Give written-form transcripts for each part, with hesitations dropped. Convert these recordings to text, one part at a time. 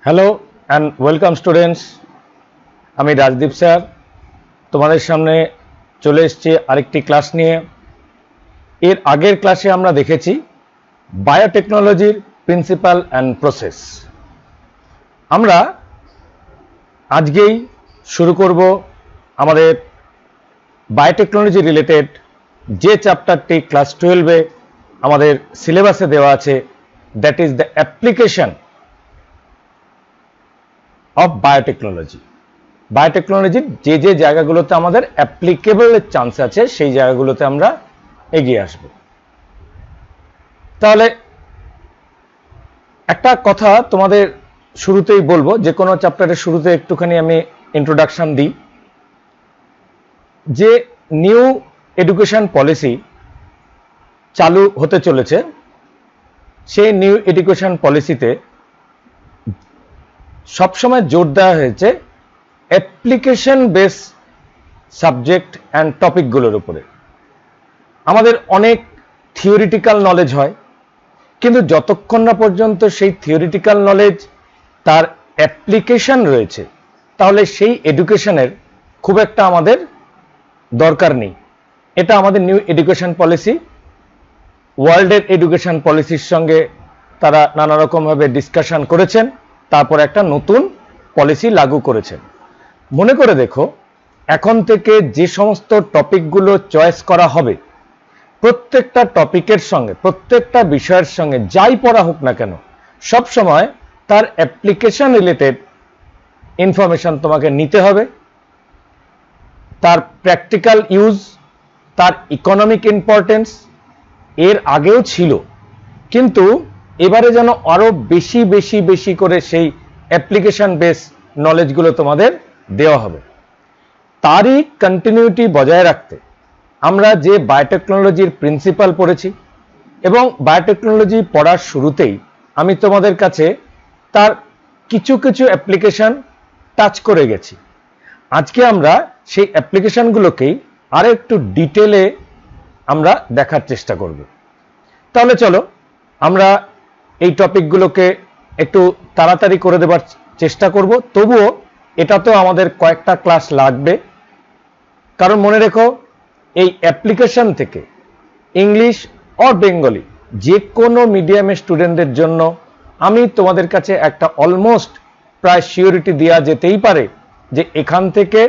Hello and welcome students. আমি Rajdeep sir তোমাদের সামনে চলে এসেছি আরেকটি ক্লাস নিয়ে। এর আগের ক্লাসে আমরা দেখেছি বায়োটেকনোলজির প্রিন্সিপাল অ্যান্ড প্রসেস। আমরা আজকেই শুরু করব আমাদের বায়োটেকনোলজি রিলেটেড যে চ্যাপ্টারটি ক্লাস 12-এ আমাদের সিলেবাসে দেওয়া আছে, that is the application of biotechnology. বায়োটেকনোলজির যে জায়গাগুলোতে আমাদের অ্যাপ্লিকেবলের চান্স আছে সেই জায়গাগুলোতে আমরা এগিয়ে আসব। তাহলে একটা কথা তোমাদের শুরুতেই বলবো, যে কোনো চ্যাপ্টারের শুরুতে একটুখানি আমি ইন্ট্রোডাকশন দিই, যে নিউ এডুকেশন পলিসি চালু হতে চলেছে। সেই নিউ এডুকেশন পলিসিতে সবসময় জোর দেওয়া হয়েছে অ্যাপ্লিকেশন বেস সাবজেক্ট অ্যান্ড টপিকগুলোর উপরে। আমাদের অনেক থিওরিটিক্যাল নলেজ হয়, কিন্তু যতক্ষণ না পর্যন্ত সেই থিওরিটিক্যাল নলেজ তার অ্যাপ্লিকেশন রয়েছে, তাহলে সেই এডুকেশনের খুব একটা আমাদের দরকার নেই। এটা আমাদের নিউ এডুকেশন পলিসি ওয়ার্ল্ডের এডুকেশন পলিসির সঙ্গে তারা নানা রকমভাবে ডিসকাশন করেছেন, তারপর একটা নতুন পলিসি লাগু করেছেন। মনে করে দেখো, এখন থেকে যে সমস্ত টপিকগুলো চয়েস করা হবে, প্রত্যেকটা টপিকের সঙ্গে, প্রত্যেকটা বিষয়ের সঙ্গে যাই পড়া হোক না কেন, সব সময় তার অ্যাপ্লিকেশন রিলেটেড ইনফরমেশন তোমাকে নিতে হবে। তার প্র্যাকটিক্যাল ইউজ, তার ইকোনমিক ইম্পর্টেন্স এর আগেও ছিল, কিন্তু এবারে যেন আরো বেশি বেশি বেশি করে সেই অ্যাপ্লিকেশন বেস নলেজগুলো তোমাদের দেওয়া হবে। তারই কন্টিনিউটি বজায় রাখতে আমরা যে বায়োটেকনোলজির প্রিন্সিপাল পড়েছি, এবং বায়োটেকনোলজি পড়ার শুরুতেই আমি তোমাদের কাছে তার কিছু কিছু অ্যাপ্লিকেশন টাচ করে গেছি। আজকে আমরা সেই অ্যাপ্লিকেশনগুলোকেই আরো একটু ডিটেলে আমরা দেখার চেষ্টা করব। তাহলে চলো আমরা এই টপিকগুলোকে একটু তাড়াতাড়ি করে দেবার চেষ্টা করব। তবুও এটাতেও আমাদের কয়েকটা ক্লাস লাগবে, কারণ মনে রেখো, এই অ্যাপ্লিকেশন থেকে ইংলিশ অর বেঙ্গলি যে কোনো মিডিয়ামের স্টুডেন্টদের জন্য আমি তোমাদের কাছে একটা অলমোস্ট প্রায় সিওরিটি দেওয়া যেতেই পারে যে এখান থেকে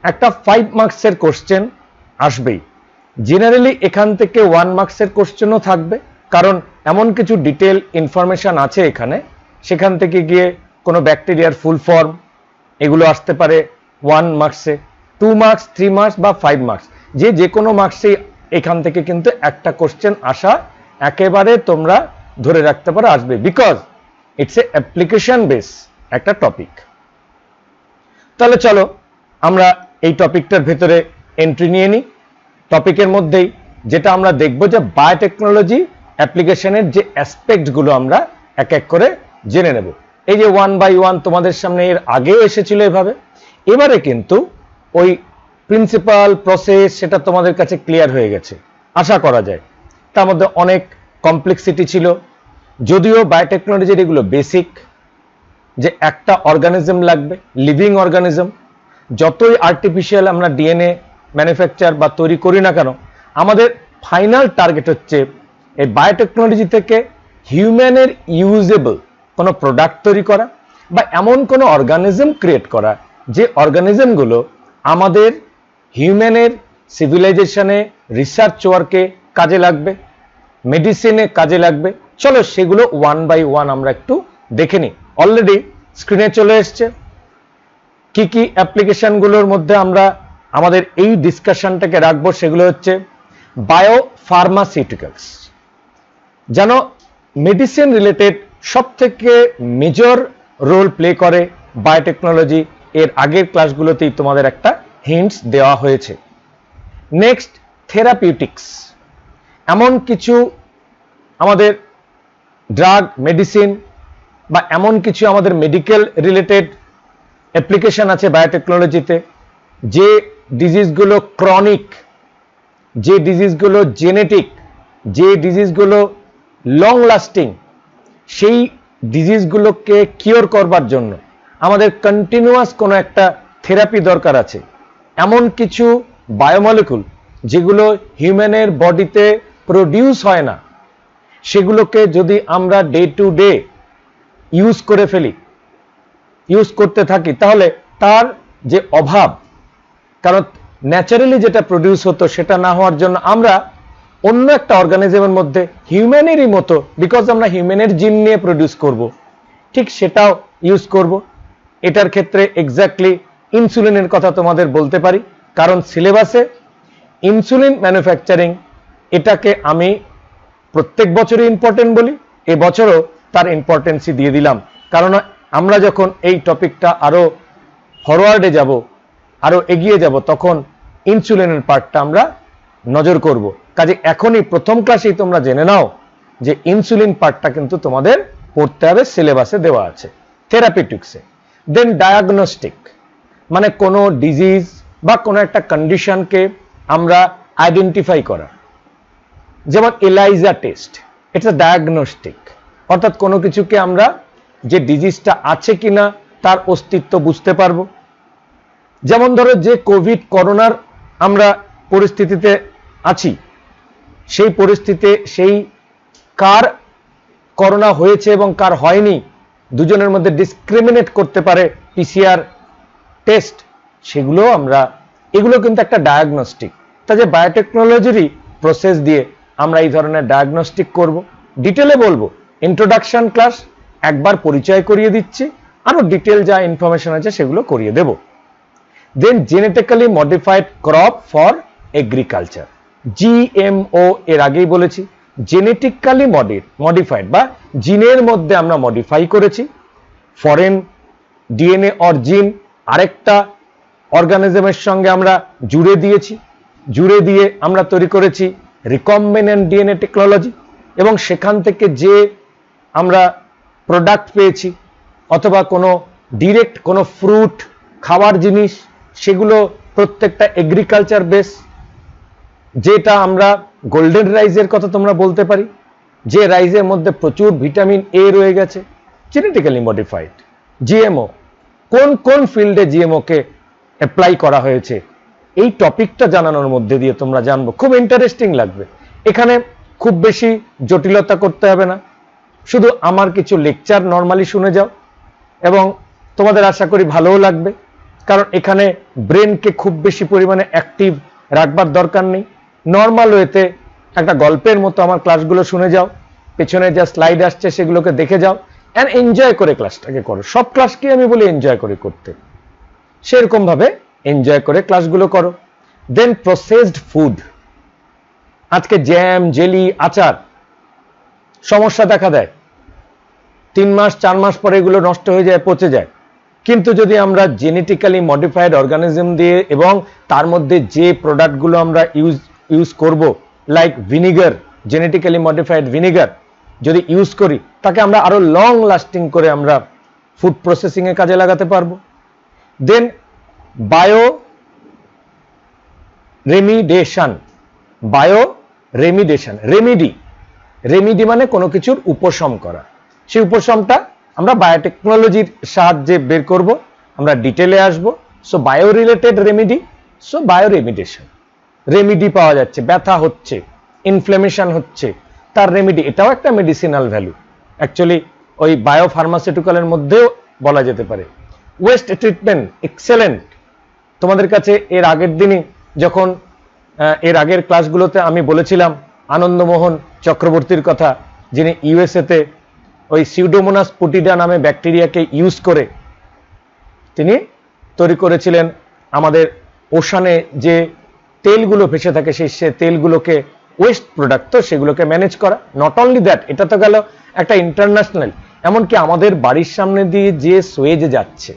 একটা 5 মার্কসের কোশ্চেন আসবেই। জেনারেলি এখান থেকে 1 মার্কসের কোশ্চেনও থাকবে, কারণ এমন কিছু ডিটেল ইনফরমেশন আছে এখানে। সেখান থেকে গিয়ে কোনো ব্যাকটেরিয়ার ফুল ফর্ম এগুলো আসতে পারে 1 মার্কসে, 2 মার্কস, 3 মার্কস বা 5 মার্কস, যে কোনো মার্কসে এখান থেকে কিন্তু একটা কোশ্চেন আসা একেবারে তোমরা ধরে রাখতে পারো আসবে, because it's a application base একটা টপিক। তাহলে চলো আমরা এই টপিকটার ভেতরে এন্ট্রি নিয়ে নিই। টপিকের মধ্যেই যেটা আমরা দেখব, যে বায়োটেকনোলজি অ্যাপ্লিকেশনের যে অ্যাসপেক্টগুলো আমরা এক এক করে জেনে নেব। এই যে 1 বাই 1 তোমাদের সামনে এর আগেও এসেছিল এভাবে, এবারে কিন্তু ওই প্রিন্সিপাল প্রসেস সেটা তোমাদের কাছে ক্লিয়ার হয়ে গেছে আশা করা যায়। তার মধ্যে অনেক কমপ্লেক্সিটি ছিল, যদিও বায়োটেকনোলজির এগুলো বেসিক, যে একটা অর্গানিজম লাগবে, লিভিং অর্গানিজম। যতই আর্টিফিশিয়াল আমরা ডিএনএ ম্যানুফ্যাকচার বা তৈরি করি না কেন, আমাদের ফাইনাল টার্গেট হচ্ছে এই বায়োটেকনোলজি থেকে হিউম্যানের ইউজেবল কোনো প্রোডাক্ট তৈরি করা, বা এমন কোনো অর্গানিজম ক্রিয়েট করা যে অর্গানিজমগুলো আমাদের হিউম্যানের সিভিলাইজেশনে, রিসার্চ ওয়ার্কে কাজে লাগবে, মেডিসিনে কাজে লাগবে। চলো সেগুলো 1 বাই 1 আমরা একটু দেখে নিই। অলরেডি স্ক্রিনে চলে এসছে কি কি অ্যাপ্লিকেশনগুলোর মধ্যে আমরা আমাদের এই ডিসকাশনটাকে রাখবো। সেগুলো হচ্ছে বায়ো ফার্মাসিউটিক্যালস, যেন মেডিসিন রিলেটেড সব থেকে মেজর রোল প্লে করে বায়োটেকনোলজি। এর আগের ক্লাসগুলোতেই তোমাদের একটা হিন্টস দেওয়া হয়েছে। নেক্সট, থেরাপিউটিক্স, এমন কিছু আমাদের ড্রাগ, মেডিসিন বা এমন কিছু আমাদের মেডিকেল রিলেটেড অ্যাপ্লিকেশন আছে বায়োটেকনোলজিতে, যে ডিজিজগুলো ক্রনিক, যে ডিজিজগুলো জেনেটিক, যে ডিজিজগুলো লং লাস্টিং, সেই ডিজিজগুলোকে কিওর করবার জন্য আমাদের কন্টিনিউয়াস কোনো একটা থেরাপি দরকার আছে। এমন কিছু বায়োমলিকুল যেগুলো হিউম্যানের বডিতে প্রডিউস হয় না, সেগুলোকে যদি আমরা ডে টু ডে ইউজ করে ফেলি, ইউজ করতে থাকি, তাহলে তার যে অভাব, কারণ ন্যাচারালি যেটা প্রডিউস হতো সেটা না হওয়ার জন্য আমরা অন্য একটা অর্গানিজমের মধ্যে হিউম্যানেরই মতো, বিকজ আমরা হিউম্যানের জিন নিয়ে প্রডিউস করব, ঠিক সেটাও ইউজ করব। এটার ক্ষেত্রে এক্স্যাক্টলি ইনসুলিনের কথা তোমাদের বলতে পারি, কারণ সিলেবাসে ইনসুলিন ম্যানুফ্যাকচারিং এটাকে আমি প্রত্যেক বছরই ইম্পর্টেন্ট বলি, এবছরও তার ইম্পর্টেন্সই দিয়ে দিলাম। কারণ আমরা যখন এই টপিকটা আরো ফরওয়ার্ডে যাব, আরো এগিয়ে যাব, তখন ইনসুলিনের পার্টটা আমরা নজর করব। কাজে এখনই প্রথম ক্লাসেই তোমরা জেনে নাও যে ইনসুলিন পার্টটা কিন্তু তোমাদের পড়তে হবে, সিলেবাসে দেওয়া আছে। থেরাপিউটিক্সে দেন ডায়াগনস্টিক, মানে কোনো ডিজিজ বা কোনো একটা কন্ডিশনকে আমরা আইডেন্টিফাই করা, যেমন ELISA test, it's a diagnostic, অর্থাৎ কোনো কিছুকে আমরা যে ডিজিজটা আছে কিনা তার অস্তিত্ব বুঝতে পারবো। যেমন ধরো যে কোভিড করোনার আমরা পরিস্থিতিতে আছি, সেই পরিস্থিতিতে সেই কার করোনা হয়েছে এবং কার হয়নি দুজনের মধ্যে ডিসক্রিমিনেট করতে পারে পিসিআর টেস্ট, সেগুলো আমরা, এগুলো কিন্তু একটা ডায়াগনস্টিক। তাহলে বায়োটেকনোলজিরই প্রসেস দিয়ে আমরা এই ধরনের ডায়াগনস্টিক করব। ডিটেলে বলবো, ইন্ট্রোডাকশন ক্লাস একবার পরিচয় করিয়ে দিচ্ছি, আরো ডিটেল যা ইনফরমেশন আছে সেগুলো করিয়ে দেব। Then genetically modified crop for agriculture, GMO, এর আগেই বলেছি, জেনেটিক্যালি মডিফাইড বা জিনের মধ্যে আমরা মডিফাই করেছি ফরেন ডিএনএ অর জিন আরেকটা অর্গানিজমের সঙ্গে আমরা জুড়ে দিয়েছি, জুড়ে দিয়ে আমরা তৈরি করেছি রিকম্বিনেন্ট ডিএনএ টেকনোলজি, এবং সেখান থেকে যে আমরা প্রোডাক্ট পেয়েছি অথবা কোনো ডিরেক্ট কোনো ফ্রুট খাওয়ার জিনিস, সেগুলো প্রত্যেকটা এগ্রিকালচার বেস, যেটা আমরা গোল্ডেন রাইসের কথা তোমরা বলতে পারি, যে রাইসের মধ্যে প্রচুর ভিটামিন এ রয়ে গেছে, জেনেটিক্যালি মডিফাইড। জিএমও, কোন কোন ফিল্ডে জিএমও কে অ্যাপ্লাই করা হয়েছে, এই টপিকটা জানানোর মধ্যে দিয়ে তোমরা জানবো, খুব ইন্টারেস্টিং লাগবে। এখানে খুব বেশি জটিলতা করতে হবে না, শুধু আমার কিছু লেকচার নর্মালি শুনে যাও, এবং তোমাদের আশা করি ভালোও লাগবে, কারণ এখানে ব্রেনকে খুব বেশি পরিমাণে অ্যাক্টিভ রাখবার দরকার নেই। নর্মাল ওয়েতে একটা গল্পের মতো আমার ক্লাসগুলো শুনে যাও, পেছনে যা স্লাইড আসছে সেগুলোকে দেখে যাও, অ্যান্ড এনজয় করে ক্লাসটাকে করো। সব ক্লাসকে আমি বলি এনজয় করে করতে, সেরকম ভাবে এনজয় করে ক্লাসগুলো করো। দেন প্রসেসড ফুড, আজকে জ্যাম, জেলি, আচার সমস্যা দেখা দেয়, 3 মাস 4 মাস পরে এগুলো নষ্ট হয়ে যায়, পচে যায়। কিন্তু যদি আমরা জেনেটিক্যালি মডিফাইড অর্গানিজম দিয়ে এবং তার মধ্যে যে প্রোডাক্টগুলো আমরা ইউজ করব, like vinegar, genetically modified vinegar যদি ইউজ করি, তাকে আমরা আরো লং লাস্টিং করে আমরা ফুড প্রসেসিং এ কাজে লাগাতে পারবো। দেন বায়ো রেমিডেশন, রেমিডি মানে কোনো কিছুর উপশম করা, সেই উপশমটা আমরা বায়োটেকনোলজির সাহায্যে বের করব, আমরা ডিটেলে আসবো। So bio related remedy, so bio remediation, remedy পাওয়া যাচ্ছে, ব্যথা হচ্ছে, ইনফ্লেমেশন হচ্ছে, তার রেমিডি, এটাও একটা মেডিসিনাল ভ্যালু, অ্যাকচুয়ালি ওই বায়ো ফার্মাসিউটিক্যালের মধ্যেও বলা যেতে পারে। West treatment, excellent. তোমাদের কাছে এর আগের দিনই যখন এর আগের ক্লাসগুলোতে আমি বলেছিলাম আনন্দমোহন চক্রবর্তীর কথা, যিনি ইউএসএতে ওই সিউডোমোনাস পুটিডা নামে ব্যাকটেরিয়াকে ইউজ করে তিনি তৈরি করেছিলেন আমাদের ওশানে যে তেলগুলো ভেসে থাকে, সেই তেলগুলোকে ওয়েস্ট প্রোডাক্ট, তো সেগুলোকে ম্যানেজ করা। নট অনলি দ্যাট, এটা তো গেল একটা ইন্টারন্যাশনাল, এমনকি আমাদের বাড়ির সামনে দিয়ে যে সুয়েজে যাচ্ছে,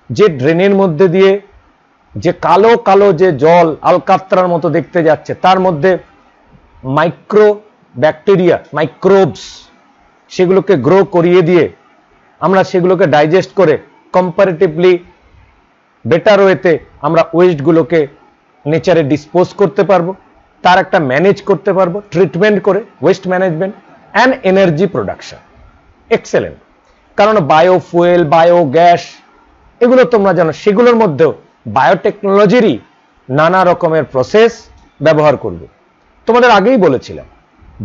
যে ড্রেনের মধ্যে দিয়ে যে কালো কালো যে জল আলকাত্রার মতো দেখতে যাচ্ছে, তার মধ্যে মাইক্রো ব্যাকটেরিয়া, মাইক্রোবস, সেগুলোকে গ্রো করিয়ে দিয়ে আমরা সেগুলোকে ডাইজেস্ট করে কম্পারেটিভলি বেটার ওয়েতে আমরা ওয়েস্টগুলোকে নেচারে ডিসপোজ করতে পারবো, তার একটা ম্যানেজ করতে পারবো ট্রিটমেন্ট করে, waste management and energy production. Excellent. কারণ বায়ো ফুয়েল, বায়ো গ্যাস এগুলো তোমরা জানো, সেগুলোর মধ্যেও বায়োটেকনোলজিরই নানা রকমের প্রসেস ব্যবহার করবে। তোমাদের আগেই বলেছিলাম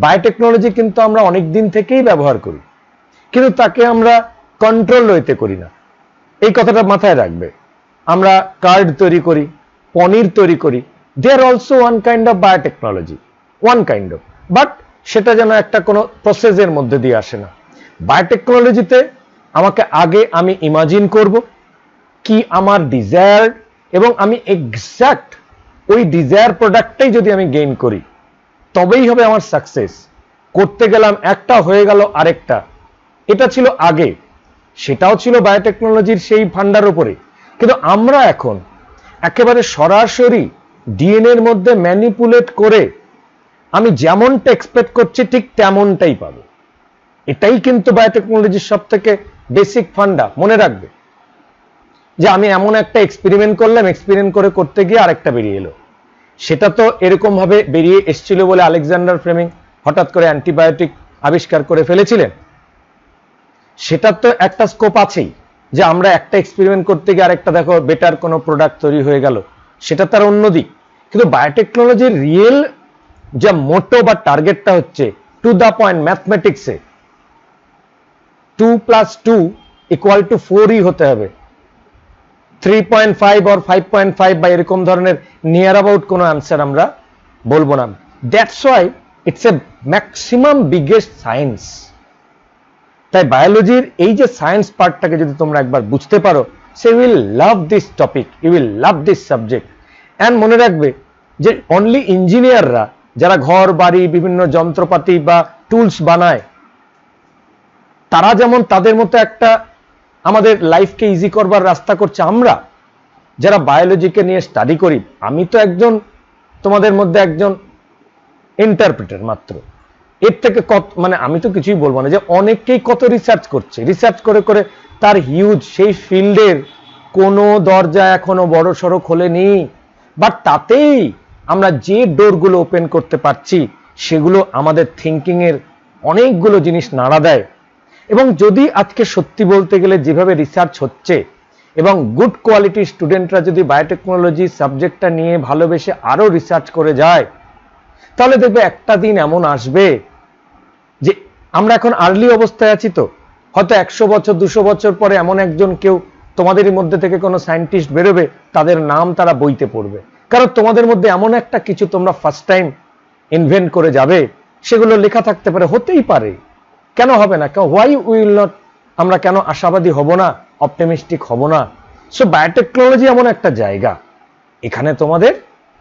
বায়োটেকনোলজি কিন্তু আমরা অনেক দিন থেকেই ব্যবহার করি, কিন্তু তাকে আমরা কন্ট্রোল ওয়েতে করি না। এই কথাটা মাথায় রাখবে। আমরা কার্ড তৈরি করি, পনির তৈরি করি, they are also one kind of biotechnology, one kind of, but সেটা যেন একটা কোনো প্রসেসের মধ্যে দিয়ে আসে না। বায়োটেকনোলজিতে আমাকে আগে আমি ইমাজিন করব কি আমার ডিজায়ার, এবং আমি এক্সাক্ট ওই ডিজায়ার প্রোডাক্টটাই যদি আমি গেইন করি তবেই হবে আমার সাকসেস। করতে গেলাম একটা, হয়ে গেল আরেকটা, এটা ছিল আগে, সেটাও ছিল বায়োটেকনোলজির সেই ফান্ডার উপরে। কিন্তু আমরা এখন একেবারে সরাসরি ডিএনএ এর মধ্যে ম্যানিপুলেট করে আমি যেমনটা এক্সপেক্ট করছি ঠিক তেমনটাই পাবো। এটাই কিন্তু বায়োটেকনোলজির সব থেকে বেসিক ফান্ডা। মনে রাখবে যে আমি এমন একটা এক্সপেরিমেন্ট করলাম, এক্সপেরিমেন্ট করে করতে গিয়ে আরেকটা বেরিয়ে এলো। সেটা তো এরকম ভাবে বেরিয়ে এসেছিল বলে আলেকজান্ডার ফ্লেমিং হঠাৎ করে অ্যান্টিবায়োটিক আবিষ্কার করে ফেলেছিলেন। সেটার তো একটা স্কোপ আছেই, যে আমরা একটা এক্সপেরিমেন্ট করতে গিয়ে আরেকটা দেখো বেটার কোনো প্রোডাক্ট তৈরি হয়ে গেল, সেটা তার অন্য দিক। কিন্তু বায়োটেকনোলজির রিয়েল যা মোটো বা টার্গেটটা হচ্ছে টু দ্য পয়েন্ট ম্যাথমেটিক্সে 2 + 2 = 4ই হতে হবে। 3.5 or 5.5 বা এরকম ধরনের নিয়ার অ্যাবাউট কোনো আনসার আমরা বলবো না। That's why it's a maximum biggest science. তাই বায়োলজির এই যে সায়েন্স পার্টটাকে যদি তোমরা একবার বুঝতে পারো, she will love this topic, you will love this subject. And মনে রাখবে যে অনলি ইঞ্জিনিয়াররা যারা ঘর বাড়ি বিভিন্ন যন্ত্রপাতি বা টুলস বানায়, তারা যেমন তাদের মতো একটা আমাদের লাইফকে ইজি করবার রাস্তা করছে, আমরা যারা বায়োলজিকে নিয়ে স্টাডি করি, আমি তো একজন তোমাদের মধ্যে একজন ইন্টারপ্রেটার মাত্র। এর থেকে কত মানে আমি তো কিছুই বলবো না, যে অনেকেই কত রিসার্চ করছে, রিসার্চ করে করে তার হিউজ সেই ফিল্ডের কোনো দরজা এখনো বড় সড়ো খোলেনি, বাট তাতেই আমরা যে ডোরগুলো ওপেন করতে পারছি সেগুলো আমাদের থিঙ্কিং এর অনেকগুলো জিনিস নাড়া দেয়। এবং যদি আজকে সত্যি বলতে গেলে যেভাবে রিসার্চ হচ্ছে এবং গুড কোয়ালিটির স্টুডেন্টরা যদি বায়োটেকনোলজি সাবজেক্টটা নিয়ে ভালোবেসে আরো রিসার্চ করে যায়, তাহলে দেখবে একটা দিন এমন আসবে যে আমরা এখন আর্লি অবস্থায় আছি, তো হয়তো 100 বছর 200 বছর পরে এমন একজন কেউ তোমাদেরই মধ্যে থেকে কোনো সায়েন্টিস্ট বেরোবে, তাদের নাম তারা বইতে পড়বে, কারণ তোমাদের মধ্যে এমন একটা কিছু তোমরা ফার্স্ট টাইম ইনভেন্ট করে যাবে, সেগুলো লেখা থাকতে পারে, হতেই পারে, কেন হবে না, হোয়াই উইল নট, আমরা কেন আশাবাদী হব না, অপটিমিস্টিক হব না। সো বায়োটেকনোলজি এমন একটা জায়গা, এখানে তোমাদের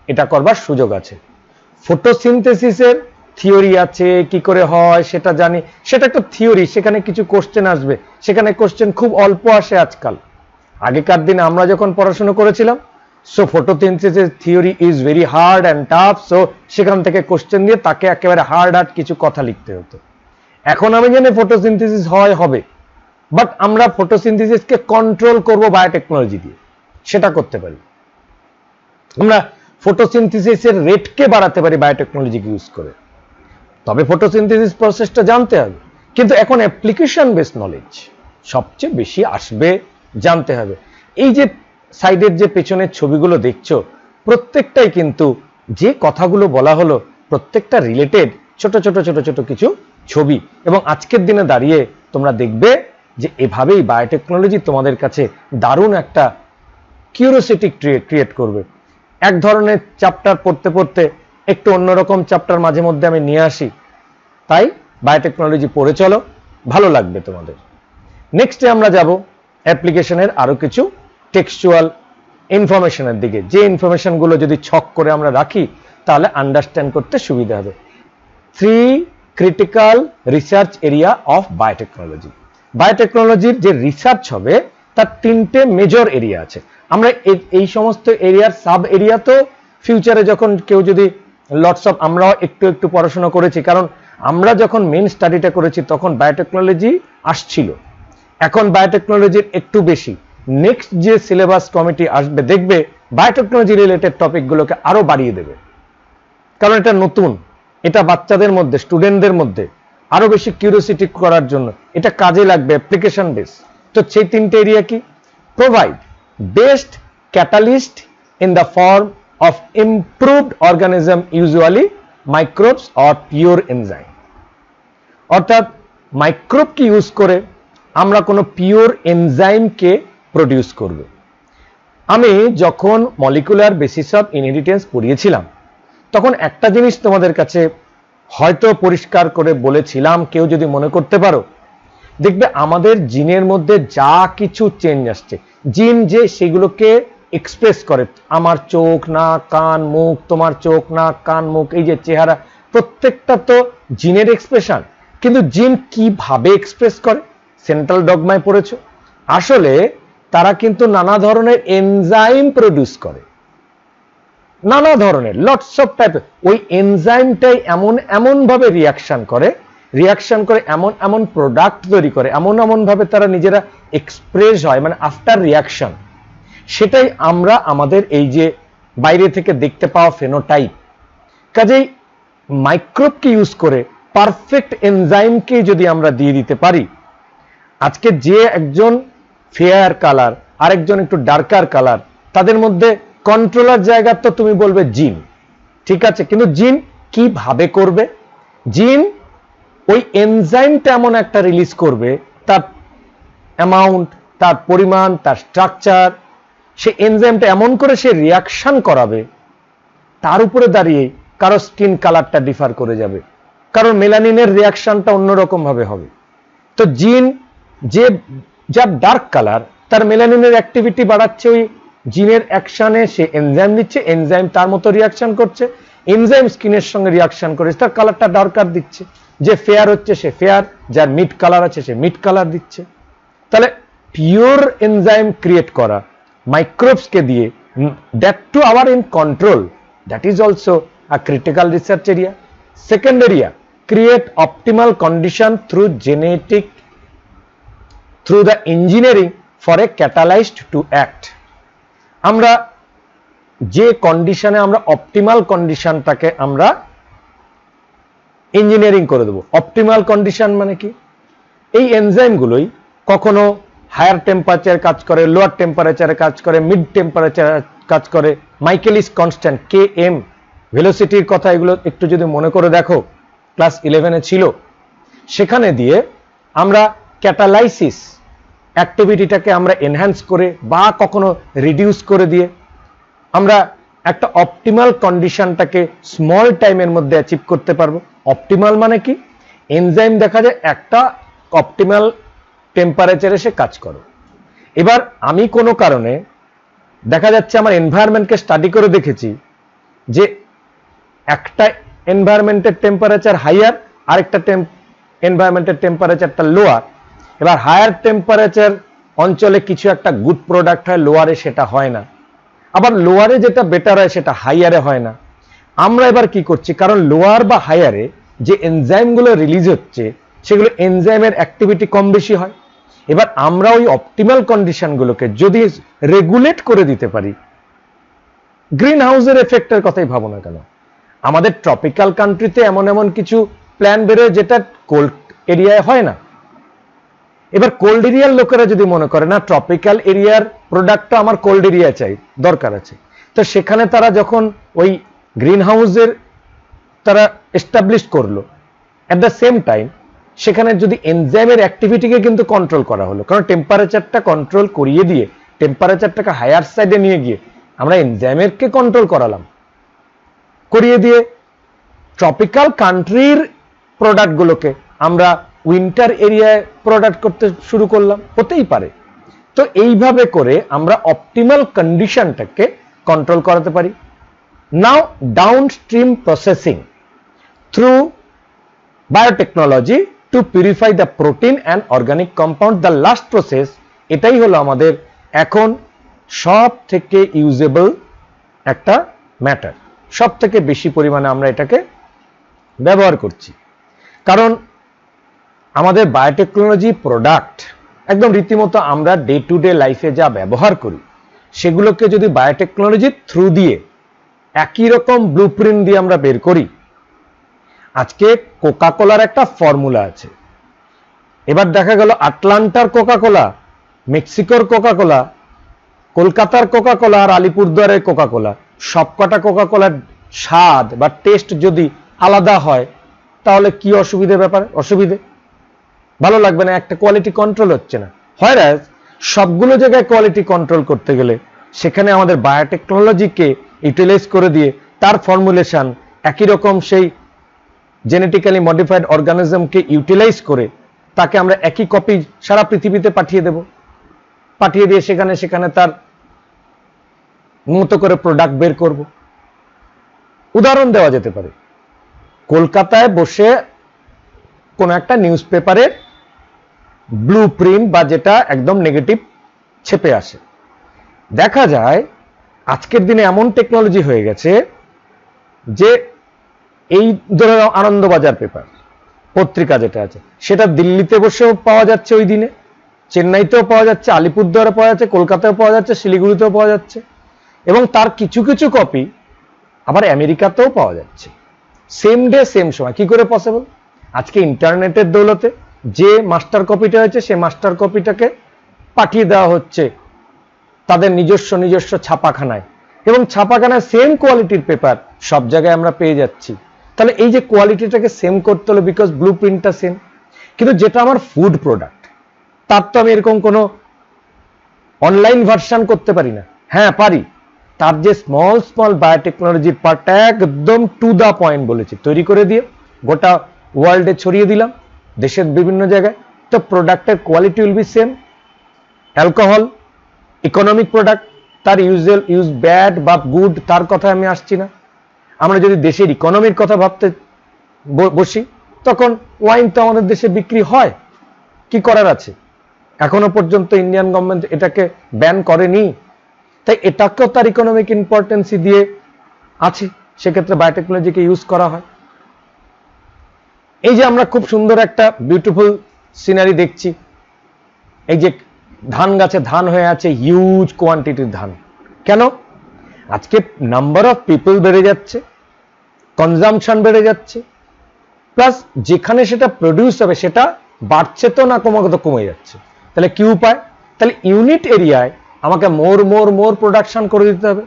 এটা করবার সুযোগ আছে। ফটোসিনথেসিসের থিওরি আছে, কি করে হয় সেটা জানি, সেটা একটা থিওরি, সেখানে কিছু কোশ্চেন আসবে, সেখানে কোশ্চেন খুব অল্প আসে আজকাল। আগেকার দিনে আমরা যখন পড়াশোনা করেছিলাম, so photosynthesis theory is very hard and tough, so সেখান থেকে কোশ্চেন দিয়ে তাকে একেবারে হার্ড কিছু কথা লিখতে হতো। এখন আমি জানি ফটোসিনথেসিস হয়, হবে, বাট আমরা ফটোসিনথেসিসকে কন্ট্রোল করব বায়োটেকনোলজি দিয়ে, সেটা করতে পারি। আমরা ফটোসিনথেসিসের রেটকে বাড়াতে পারি বায়োটেকনোলজিকে ইউজ করে, তবে ফটোসিনথেসিস প্রসেসটা জানতে হবে। কিন্তু এখন অ্যাপ্লিকেশন বেস নলেজ সবচেয়ে বেশি আসবে, জানতে হবে। এই যে সাইডের যে পেছনের ছবিগুলো দেখছো, প্রত্যেকটাই কিন্তু যে কথাগুলো বলা হলো প্রত্যেকটা রিলেটেড ছোট ছোট ছোট ছোট কিছু ছবি। এবং আজকের দিনে দাঁড়িয়ে তোমরা দেখবে যে এভাবেই বায়োটেকনোলজি তোমাদের কাছে দারুণ একটা কিউরিওসিটি ক্রিয়েট করবে। এক ধরনের চ্যাপ্টার পড়তে পড়তে একটু অন্যরকম চ্যাপ্টার মাঝে মধ্যে আমি নিয়ে আসি, তাই বায়োটেকনোলজি পড়ে চলো, ভালো লাগবে তোমাদের। নেক্সটে আমরা যাব অ্যাপ্লিকেশনের আরো কিছু টেক্সচুয়াল ইনফরমেশনের দিকে, যে ইনফরমেশনগুলো যদি ছক করে আমরা রাখি তাহলে আন্ডারস্ট্যান্ড করতে সুবিধা হবে। 3 critical research area of biotechnology. বায়োটেকনোলজির যে রিসার্চ হবে তার 3টে মেজর এরিয়া আছে। আমরা এই সমস্ত এরিয়ার সাব এরিয়া তো ফিউচারে যখন কেউ যদি লটস অফ, আমরাও একটু একটু পড়াশোনা করেছি, কারণ আমরা যখন মেইন স্টাডিটা করেছি তখন বায়োটেকনোলজি আসছিল, এখন বায়োটেকনোলজির একটু বেশি। নেক্সট যে সিলেবাস কমিটি আসবে দেখবে বায়োটেকনোলজি রিলেটেড টপিকগুলোকে আরো বাড়িয়ে দেবে, কারণ এটা নতুন, এটা বাচ্চাদের মধ্যে, স্টুডেন্টদের মধ্যে আরো বেশি কিউরিওসিটি করার জন্য এটা কাজে লাগবে, অ্যাপ্লিকেশন বেস। তো সেই তিনটে এরিয়া কি? Provide best catalyst in the form of improved organism, usually microbes or pure enzyme. অর্থাৎ মাইক্রোবকে ইউজ করে আমরা কোনো পিওর এনজাইমকে প্রডিউস করব। আমি যখন মলিকুলার বেসিস অফ ইনহেরিটেন্স পড়িয়েছিলাম তখন একটা জিনিস তোমাদের কাছে হয়তো পরিষ্কার করে বলেছিলাম, কেউ যদি মনে করতে পারো, দেখবে আমাদের জিনের মধ্যে যা কিছু চেঞ্জ আসছে, জিন যে সেগুলোকে এক্সপ্রেস করে, আমার চোখ নাক কান মুখ, তোমার চোখ নাক কান মুখ, এই যে চেহারা, প্রত্যেকটা তো জিনের এক্সপ্রেশন। কিন্তু জিন কিভাবে এক্সপ্রেস করে? সেন্ট্রাল ডগমায় পড়েছো। আসলে তারা কিন্তু নানা ধরনের এনজাইম প্রডিউস করে, নানা ধরনের লটস অফ টাইপ। ওই এনজাইমটাই এমন ভাবে রিয়াকশন করে এমন এমন প্রোডাক্ট তৈরি করে, এমন ভাবে তারা নিজেরা এক্সপ্রেস হয়, মানে আফটার রিয়াকশন। সেটাই আমরা আমাদের এই যে বাইরে থেকে দেখতে পাওয়া ফেনোটাইপ। কাজেই মাইক্রোবকে ইউজ করে পারফেক্ট এনজাইমকে যদি আমরা দিয়ে দিতে পারি, আজকে যে একজন ফেয়ার কালার আর একজন একটু ডার্কার কালার, তাদের মধ্যে কন্ট্রোলার জায়গা তো তুমি বলবে জিন, ঠিক আছে, কিন্তু জিন কিভাবে করবে? জিন ওই এনজাইমটা এমন একটা রিলিজ করবে, তার অ্যামাউন্ট, তার পরিমাণ, তার স্ট্রাকচার, সে এনজাইমটা এমন করে সে রিয়াকশন করাবে, তার উপরে দাঁড়িয়ে কারো স্কিন কালারটা ডিফার করে যাবে, কারণ মেলানিনের রিয়াকশনটা অন্যরকম ভাবে হবে। তো জিন যে যার ডার্ক কালার, তার মেলানিনের অ্যাক্টিভিটি বাড়াচ্ছে, ওই জিনের অ্যাকশনে সে এনজাইম দিচ্ছে, এনজাইম তার মতো রিয়াকশন করছে, এনজাইম স্কিনের সঙ্গে রিয়াকশন করে তার কালারটা ডার্কার দিচ্ছে। যে ফেয়ার হচ্ছে সে ফেয়ার, যার মিড কালার আছে সে মিড কালার দিচ্ছে। তাহলে পিওর এনজাইম ক্রিয়েট করা মাইক্রোবসকে দিয়ে, that to our in control, that is also a critical research area. Second area, create optimal condition through genetic, through the engineering for a catalysed to act. আমরা যে কন্ডিশনে আমরা optimal কন্ডিশনটাকে আমরা engineering করে দেবো। Optimal condition মানে কি? এই এনজাইমগুলোই কখনো হায়ার টেম্পারেচার কাজ করে, লোয়ার টেম্পারেচারে কাজ করে, মিড টেম্পারেচার কাজ করে, মাইকেলিস কনস্ট্যান্ট Km ভেলোসিটির কথা, এগুলো একটু যদি মনে করে দেখো, ক্লাস 11-এ ছিল। সেখানে দিয়ে আমরা ক্যাটালাইসিস অ্যাক্টিভিটিটাকে আমরা এনহ্যান্স করে বা কখনো রিডিউস করে দিয়ে আমরা একটা অপটিমাল কন্ডিশনটাকে স্মল টাইমের মধ্যে অ্যাচিভ করতে পারবো। অপটিমাল মানে কি? এনজাইম দেখা যায় একটা অপটিমাল টেম্পারেচারে সে কাজ করে। এবার আমি কোনো কারণে দেখা যাচ্ছে আমার এনভায়রনমেন্টকে স্টাডি করে দেখেছি যে একটা এনভায়রনমেন্টের টেম্পারেচার হাইয়ার, আরেকটা এনভায়রনমেন্টের টেম্পারেচারটা লোয়ার। এবার হায়ার টেম্পারেচার অঞ্চলে কিছু একটা গুড প্রোডাক্ট হয়, লোয়ারে সেটা হয় না, আবার লোয়ারে যেটা বেটার হয় সেটা হাইয়ারে হয় না। আমরা এবার কি করছি? কারণ লোয়ার বা হাইয়ারে যে এনজাইমগুলো রিলিজ হচ্ছে সেগুলো এনজাইমের অ্যাক্টিভিটি কম বেশি হয়। এবার আমরা ওই অপটিমাল কন্ডিশনগুলোকে যদি রেগুলেট করে দিতে পারি, গ্রিন হাউসের এফেক্টের কথাই ভাবো না কেন, আমাদের ট্রপিক্যাল কান্ট্রিতে এমন কিছু প্ল্যান বেরোয় যেটা কোল্ড এরিয়ায় হয় না। এবার কোল্ড এরিয়ার লোকেরা যদি মনে করে না ট্রপিক্যাল এরিয়ার প্রোডাক্টটা আমার কোল্ড এরিয়া চাই, দরকার আছে, তো সেখানে তারা যখন ওই গ্রিন হাউসের তারা এস্টাবলিশ করলো, অ্যাট দ্য সেম টাইম সেখানে যদি এনজাইমের অ্যাক্টিভিটিকে কিন্তু কন্ট্রোল করা হলো, কারণ টেম্পারেচারটা কন্ট্রোল করিয়ে দিয়ে টেম্পারেচারটাকে হায়ার সাইডে নিয়ে গিয়ে আমরা এনজাইমেরকে কন্ট্রোল করালাম, করিয়ে দিয়ে ট্রপিক্যাল কান্ট্রির প্রোডাক্টগুলোকে আমরা উইন্টার এরিয়ায় প্রোডাক্ট করতে শুরু করলাম, হতেই পারে। তো এইভাবে করে আমরা অপটিমাল কন্ডিশনটাকে কন্ট্রোল করাতে পারি। Now downstream processing through biotechnology to purify the protein and organic compound, the last process, এটাই হলো আমাদের এখন সব থেকে ইউজেবল একটা ম্যাটার, সব থেকে বেশি পরিমাণে আমরা এটাকে ব্যবহার করছি। কারণ আমাদের বায়োটেকনোলজি প্রোডাক্ট একদম রীতিমতো আমরা ডে টু ডে লাইফে যা ব্যবহার করি সেগুলোকে যদি বায়োটেকনোলজির থ্রু দিয়ে একই রকম ব্লুপ্রিন্ট দিয়ে আমরা বের করি, আজকে কোকা কোলার একটা ফর্মুলা আছে, এবার দেখা গেল আটলান্টার কোকা কোলা, মেক্সিকোর কোকা কোলা, কলকাতার কোকা কোলা আর আলিপুরদুয়ারের কোকা কোলা, সবকটা কোকা কোলার স্বাদ বা টেস্ট যদি আলাদা হয় তাহলে কি অসুবিধে ভালো লাগবে না, একটা কোয়ালিটি কন্ট্রোল হচ্ছে না। হয় সবগুলো জায়গায় কোয়ালিটি কন্ট্রোল করতে গেলে সেখানে আমাদের বায়োটেকনোলজিকে ইউটিলাইজ করে দিয়ে তার ফর্মুলেশন একই রকম সেই জেনেটিক্যালি মডিফাইড অর্গানিজমকে ইউটিলাইজ করে তাকে আমরা একই কপি সারা পৃথিবীতে পাঠিয়ে দিয়ে সেখানে তার মতো করে প্রোডাক্ট বের করব। উদাহরণ দেওয়া যেতে পারে, কলকাতায় বসে কোন একটা নিউজ পেপারের ব্লু প্রিন্ট বা যেটা একদম নেগেটিভ ছেপে আসে, দেখা যায় আজকের দিনে এমন টেকনোলজি হয়ে গেছে যে এই ধরো আনন্দবাজার পেপার পত্রিকা যেটা আছে সেটা দিল্লিতে বসেও পাওয়া যাচ্ছে, ওই দিনে চেন্নাইতেও পাওয়া যাচ্ছে, আলিপুরদুয়ারে পাওয়া যাচ্ছে, কলকাতায় পাওয়া যাচ্ছে, শিলিগুড়িতেও পাওয়া যাচ্ছে, এবং তার কিছু কিছু কপি আবার আমেরিকাতেও পাওয়া যাচ্ছে সেম ডে সেম সময়। কি করে পসিবল? আজকে ইন্টারনেটের দৌলতে যে মাস্টার কপিটা হয়েছে সে মাস্টার কপিটাকে পাঠিয়ে দেওয়া হচ্ছে তাদের নিজস্ব ছাপাখানায়, এবং ছাপাখানায় সেম কোয়ালিটির পেপার সব জায়গায় আমরা পেয়ে যাচ্ছি। তাহলে এই যে কোয়ালিটিটাকে সেম করতে হলো বিকজ ব্লু প্রিন্টটা সেম। কিন্তু যেটা আমার ফুড প্রোডাক্ট তার তো আমি এরকম কোনো অনলাইন ভার্সন করতে পারি না। হ্যাঁ পারি, তার যে স্মল বায়োটেকনোলজির পার্টটা একদম টু দা পয়েন্ট বলেছি, তৈরি করে দিয়ে গোটা ওয়ার্ল্ডে ছড়িয়ে দিলাম, দেশের বিভিন্ন জায়গায়, তো প্রোডাক্টের quality will be same. Alcohol economic product, তার ইউজ ব্যাড বা গুড তার কথা আমি আসছি না। আমরা যদি দেশের ইকোনমির কথা ভাবতে বসি তখন ওয়াইন তো আমাদের দেশে বিক্রি হয়, কি করার আছে? এখনো পর্যন্ত ইন্ডিয়ান গভর্নমেন্ট এটাকে ব্যান করেনি, তাই এটাকেও তার ইকোনমিক ইম্পর্টেন্সি দিয়ে আছে, সেক্ষেত্রে বায়োটেকনোলজিকে ইউজ করা হয়। এই যে আমরা খুব সুন্দর একটা বিউটিফুল সিনারি দেখছি, এই যে ধান গাছে ধান হয়ে আছে, হিউজ কোয়ান্টিটির ধান। কেন? আজকে নাম্বার অফ পিপল বেড়ে যাচ্ছে, কনজাম্পশন বেড়ে যাচ্ছে, প্লাস যেখানে সেটা প্রডিউস হবে সেটা বাড়ছে তো না ক্রমাগত কমে যাচ্ছে। তাহলে কি উপায়? তাহলে ইউনিট এরিয়ায় আমাকে মোর প্রোডাকশন করে দিতে হবে।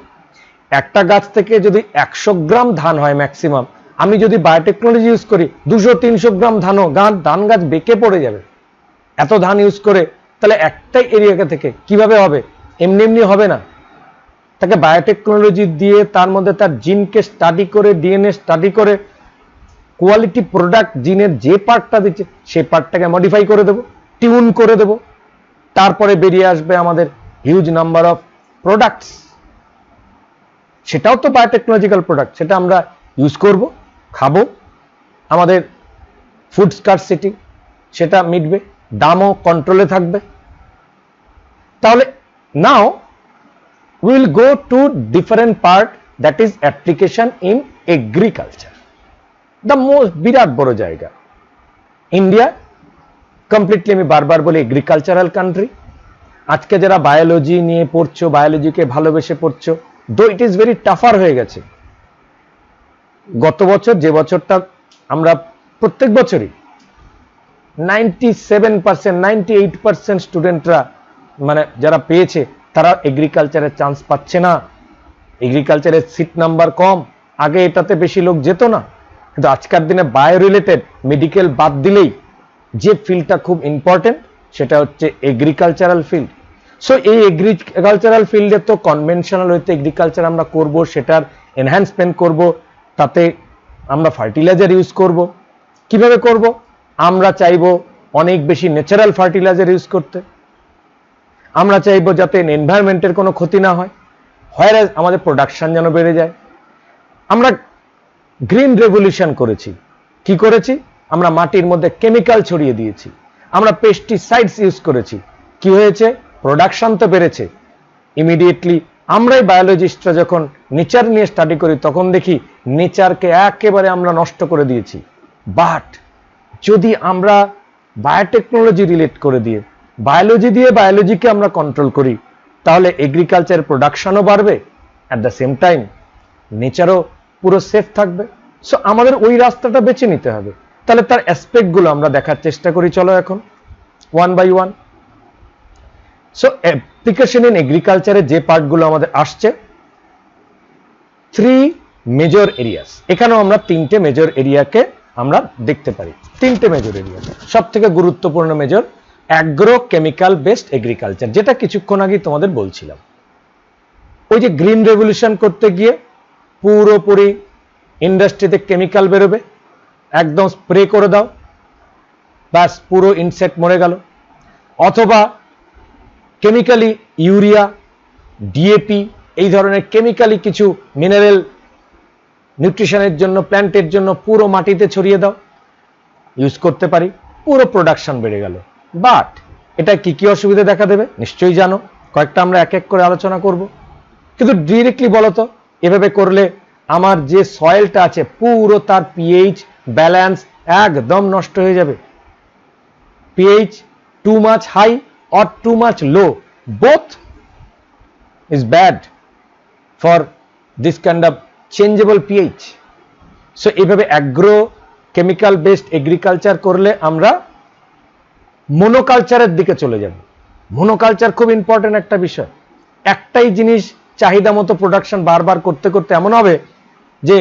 একটা গাছ থেকে যদি 100 গ্রাম ধান হয় ম্যাক্সিমাম, আমি যদি বায়োটেকনোলজি ইউজ করি 200-300 গ্রাম ধান গাছ বেঁকে পড়ে যাবে এত ধান ইউজ করে। তাহলে একটাই এরিয়া থেকে কিভাবে হবে? এমনি হবে না, তাকে বায়োটেকনোলজি দিয়ে তার মধ্যে তার জিনকে স্টাডি করে, ডিএনএ স্টাডি করে কোয়ালিটি প্রোডাক্ট জিনের যে পার্টটা দিচ্ছে সেই পার্টটাকে মডিফাই করে দেব, টিউন করে দেব, তারপরে বেরিয়ে আসবে আমাদের হিউজ নাম্বার অফ প্রোডাক্টস। সেটাও তো বায়োটেকনোলজিক্যাল প্রোডাক্ট, সেটা আমরা ইউজ করব, খাবো, আমাদের ফুড স্কারসিটি সেটা মিটবে, দামও কন্ট্রোলে থাকবে। তাহলে নাও we will go to different part, that is application in agriculture, the most বিরাট বড় জায়গা। ইন্ডিয়া কমপ্লিটলি আমি বারবার বলি এগ্রিকালচারাল কান্ট্রি। আজকে যারা বায়োলজি নিয়ে পড়ছো, বায়োলজিকে ভালোবেসে পড়ছো, দো ইট ইজ ভেরি টাফার হয়ে গেছে। গত বছর যে বছরটা আমরা প্রত্যেক বছরই 97%, 98% স্টুডেন্টরা মানে যারা পেয়েছে তারা এগ্রিকালচারের চান্স পাচ্ছে না। এগ্রিকালচারের সিট নাম্বার কম, আগে এটাতে বেশি লোক যেত না, কিন্তু আজকের দিনে বায়ো রিলেটেড মেডিকেল বাদ দিলেই যে ফিল্ডটা খুব ইম্পর্টেন্ট সেটা হচ্ছে এগ্রিকালচারাল ফিল্ড। সো এই এগ্রিকালচারাল ফিল্ডে তো কনভেনশনাল হইতে এগ্রিকালচার আমরা করব, সেটার এনহ্যান্সমেন্ট করব, তাতে আমরা ফার্টিলাইজার ইউজ করব। কিভাবে করব? আমরা চাইবো অনেক বেশি ন্যাচারাল ফার্টিলাইজার ইউজ করতে, আমরা চাইবো যাতে এনভায়রনমেন্টের কোনো ক্ষতি না হয়, আমাদের প্রোডাকশন যেন বেড়ে যায়। আমরা গ্রিন রেভলিউশন করেছি। কি করেছি? আমরা মাটির মধ্যে কেমিক্যাল ছড়িয়ে দিয়েছি, আমরা পেস্টিসাইডস ইউজ করেছি। কি হয়েছে? প্রোডাকশন তো বেড়েছে। ইমিডিয়েটলি আমরাই বায়োলজিস্টরা যখন নেচার নিয়ে স্টাডি করি তখন দেখি নেচারকে একেবারে আমরা নষ্ট করে দিয়েছি। বাট যদি আমরা বায়োটেকনোলজি রিলেট করে দিয়ে বায়োলজি দিয়ে বায়োলজিকে আমরা কন্ট্রোল করি তাহলে এগ্রিকালচার প্রোডাকশনও বাড়বে, অ্যাট দ্য সেম টাইম নেচারও পুরো সেফ থাকবে। সো আমাদের ওই রাস্তাটা বেছে নিতে হবে। তাহলে তার অ্যাসপেক্ট গুলো আমরা দেখার চেষ্টা করি, চলো এখন one by one. So application in এগ্রিকালচারে যে পার্টগুলো আমাদের আসছে, 3 মেজর এরিয়াস। এখানেও আমরা 3টে মেজর এরিয়াকে আমরা দেখতে পারি। 3টে মেজর এরিয়া। সব থেকে গুরুত্বপূর্ণ major agro chemical based agriculture, যেটা কিছুক্ষণ আগে তোমাদের বলছিলাম। ওই যে গ্রিন রেভলিউশন করতে গিয়ে পুরোপুরি ইন্ডাস্ট্রিতে কেমিক্যাল বেরোবে, একদম স্প্রে করে দাও, ব্যাস পুরো ইনসেক্ট মরে গেল। অথবা কেমিক্যালি ইউরিয়া, ডিএপি, এই ধরনের কেমিক্যালি কিছু মিনারেল নিউট্রিশনের জন্য, প্ল্যান্টের জন্য পুরো মাটিতে ছড়িয়ে দাও, ইউজ করতে পারি, পুরো প্রোডাকশন বেড়ে গেল। বাট এটা কি কি অসুবিধা দেখা দেবে নিশ্চয়ই জানো, কয়েকটা আমরা এক এক করে আলোচনা করব। কিন্তু ডিরেক্টলি বলো তো, এভাবে করলে আমার যে সয়েলটা আছে পুরো তার পিএইচ ব্যালেন্স একদম নষ্ট হয়ে যাবে। PH too much high or too much low, both is bad for this kind of changeable pH. So এইভাবে অ্যাগ্রো কেমিক্যাল বেসড এগ্রিকালচার করলে আমরা মনোকালচারের দিকে চলে যাব। মনোকালচার খুব ইম্পর্টেন্ট একটা বিষয়। একটাই জিনিস চাহিদা মতো প্রোডাকশন বারবার করতে করতে এমন হবে যে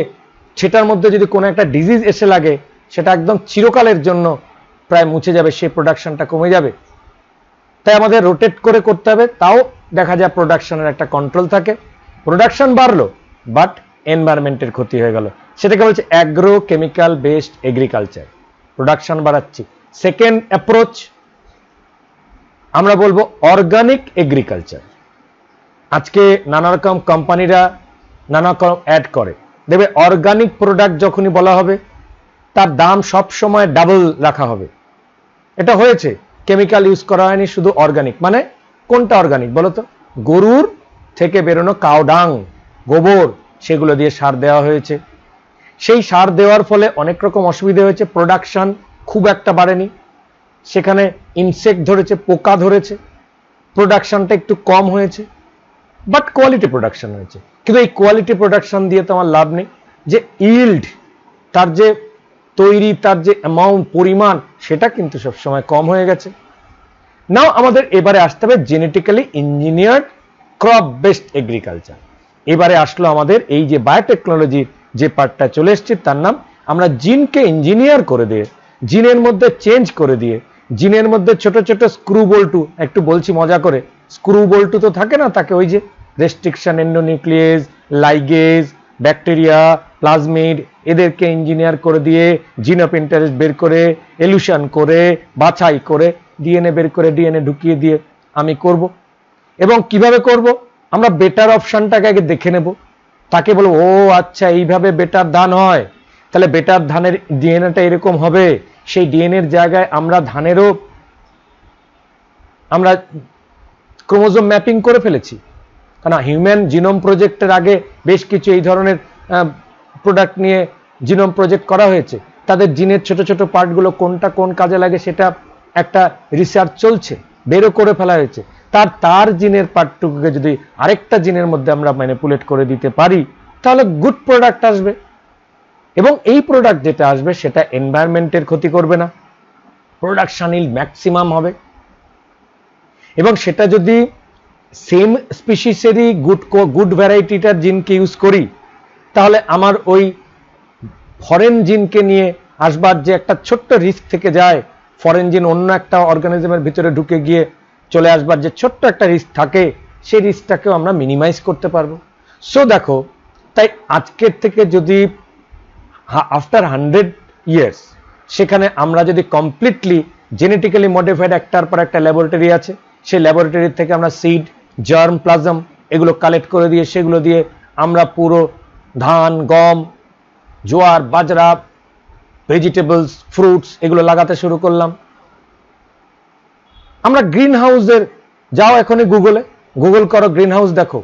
সেটার মধ্যে যদি কোনো একটা ডিজিজ এসে লাগে, সেটা একদম চিরকালের জন্য প্রায় মুছে যাবে, সেই প্রোডাকশনটা কমে যাবে। তাই আমাদের রোটেট করে করতে হবে, তাও দেখা যায় প্রোডাকশনের একটা কন্ট্রোল থাকে। প্রোডাকশন বাড়লো বাট এনভায়রনমেন্টের ক্ষতি হয়ে গেল, সেটাকে বলছে agro chemical based agriculture. Production বাড়াচ্ছি। সেকেন্ড অ্যাপ্রোচ আমরা বলবো অর্গানিক এগ্রিকালচার। আজকে নানা রকম কোম্পানিরা নানা রকম অ্যাড করে, দেখবে অর্গানিক প্রোডাক্ট যখনই বলা হবে তার দাম সব সময় ডাবল রাখা হবে। এটা হয়েছে, কেমিক্যাল ইউজ করা হয়নি, শুধু অর্গানিক। মানে কোনটা অর্গানিক বলো তো? গরুর থেকে বেরোনো কাউডাং, গোবর, সেগুলো দিয়ে সার দেওয়া হয়েছে। সেই সার দেওয়ার ফলে অনেক রকম অসুবিধা হয়েছে। প্রোডাকশন খুব একটা বাড়েনি, সেখানে ইনসেক্ট ধরেছে, পোকা ধরেছে, প্রোডাকশনটা একটু কম হয়েছে, বাট কোয়ালিটি প্রোডাকশন হয়েছে। কিন্তু এই কোয়ালিটি প্রোডাকশন দিয়ে তো আমার লাভ নেই। যে ইল্ড, তার যে তৈরি, তার যে অ্যামাউন্ট, পরিমাণ, সেটা কিন্তু সবসময় কম হয়ে গেছে। নাও আমাদের এবারে আসতে হবে genetically engineered crop based agriculture. এবারে আসলো আমাদের এই যে বায়োটেকনোলজির যে পার্টটা চলে এসছে, তার নাম আমরা জিনকে ইঞ্জিনিয়ার করে দিয়ে, জিনের মধ্যে চেঞ্জ করে দিয়ে, জিনের মধ্যে ছোট ছোট স্ক্রু বল্টু, একটু বলছি মজা করে, স্ক্রু বল্টু তো থাকে না, তাকে ওই যে রেস্ট্রিকশন এন্ডোনিউক্লিয়েজ, লাইগেজ, ব্যাকটেরিয়া, প্লাজমিড, এদেরকে ইঞ্জিনিয়ার করে দিয়ে জিন অফ ইন্টারেস্ট বের করে, এলুশন করে, বাছাই করে, ডিএনএ বের করে, ডিএনএ ঢুকিয়ে দিয়ে আমি করব। এবং কিভাবে করব? আমরা বেটার অপশনটাকে আগে দেখে নেব, তাকে বলবো ও আচ্ছা এইভাবে বেটার ধান হয়, তাহলে বেটার ধানের ডিএনএটা এরকম হবে। সেই ডিএনএর জায়গায় আমরা ধানেরও আমরা ক্রোমোজোম ম্যাপিং করে ফেলেছি। কারণ হিউম্যান জিনোম প্রজেক্টের আগে বেশ কিছু এই ধরনের প্রোডাক্ট নিয়ে জিনোম প্রজেক্ট করা হয়েছে। তাদের জিনের ছোট ছোট পার্টগুলো কোনটা কোন কাজে লাগে সেটা একটা রিসার্চ চলছে, বেরও করে ফেলা হয়েছে। তার জিনের পার্টটুকুকে যদি আরেকটা জিনের মধ্যে আমরা ম্যানিপুলেট করে দিতে পারি, তাহলে গুড প্রোডাক্ট আসবে। এবং এই প্রোডাক্ট যেটা আসবে সেটা এনভায়রনমেন্টের ক্ষতি করবে না, প্রোডাকশন ইল্ড ম্যাক্সিমাম হবে। এবং সেটা যদি সেম স্পিসিসেরই গুড ভ্যারাইটিটার জিনকে ইউজ করি, তাহলে আমার ওই ফরেন জিনকে নিয়ে আসবার যে একটা ছোট্ট রিস্ক থেকে যায়, ফরেন জিন অন্য একটা অর্গানিজমের ভিতরে ঢুকে গিয়ে চলে আসবার যে ছোট্ট একটা রিস্ক থাকে, সেই রিস্কটাকেও আমরা মিনিমাইজ করতে পারবো। সো দেখো, তাই আজকের থেকে যদি আফটার 100 ইয়ার্স সেখানে আমরা যদি কমপ্লিটলি জেনেটিক্যালি মডিফাইড একটার পর একটা ল্যাবরেটরি আছে, সেই ল্যাবরেটরি থেকে আমরা সিড, জার্ম, প্লাজম এগুলো কালেক্ট করে দিয়ে সেগুলো দিয়ে আমরা পুরো ধান, গম, জোয়ার, বাজরা, ভেজিটেবলস, ফ্রুটস এগুলো লাগাতে শুরু করলাম। আমরা গ্রিন হাউসের, যাও এখনই গুগল করো, গ্রিন হাউস দেখো,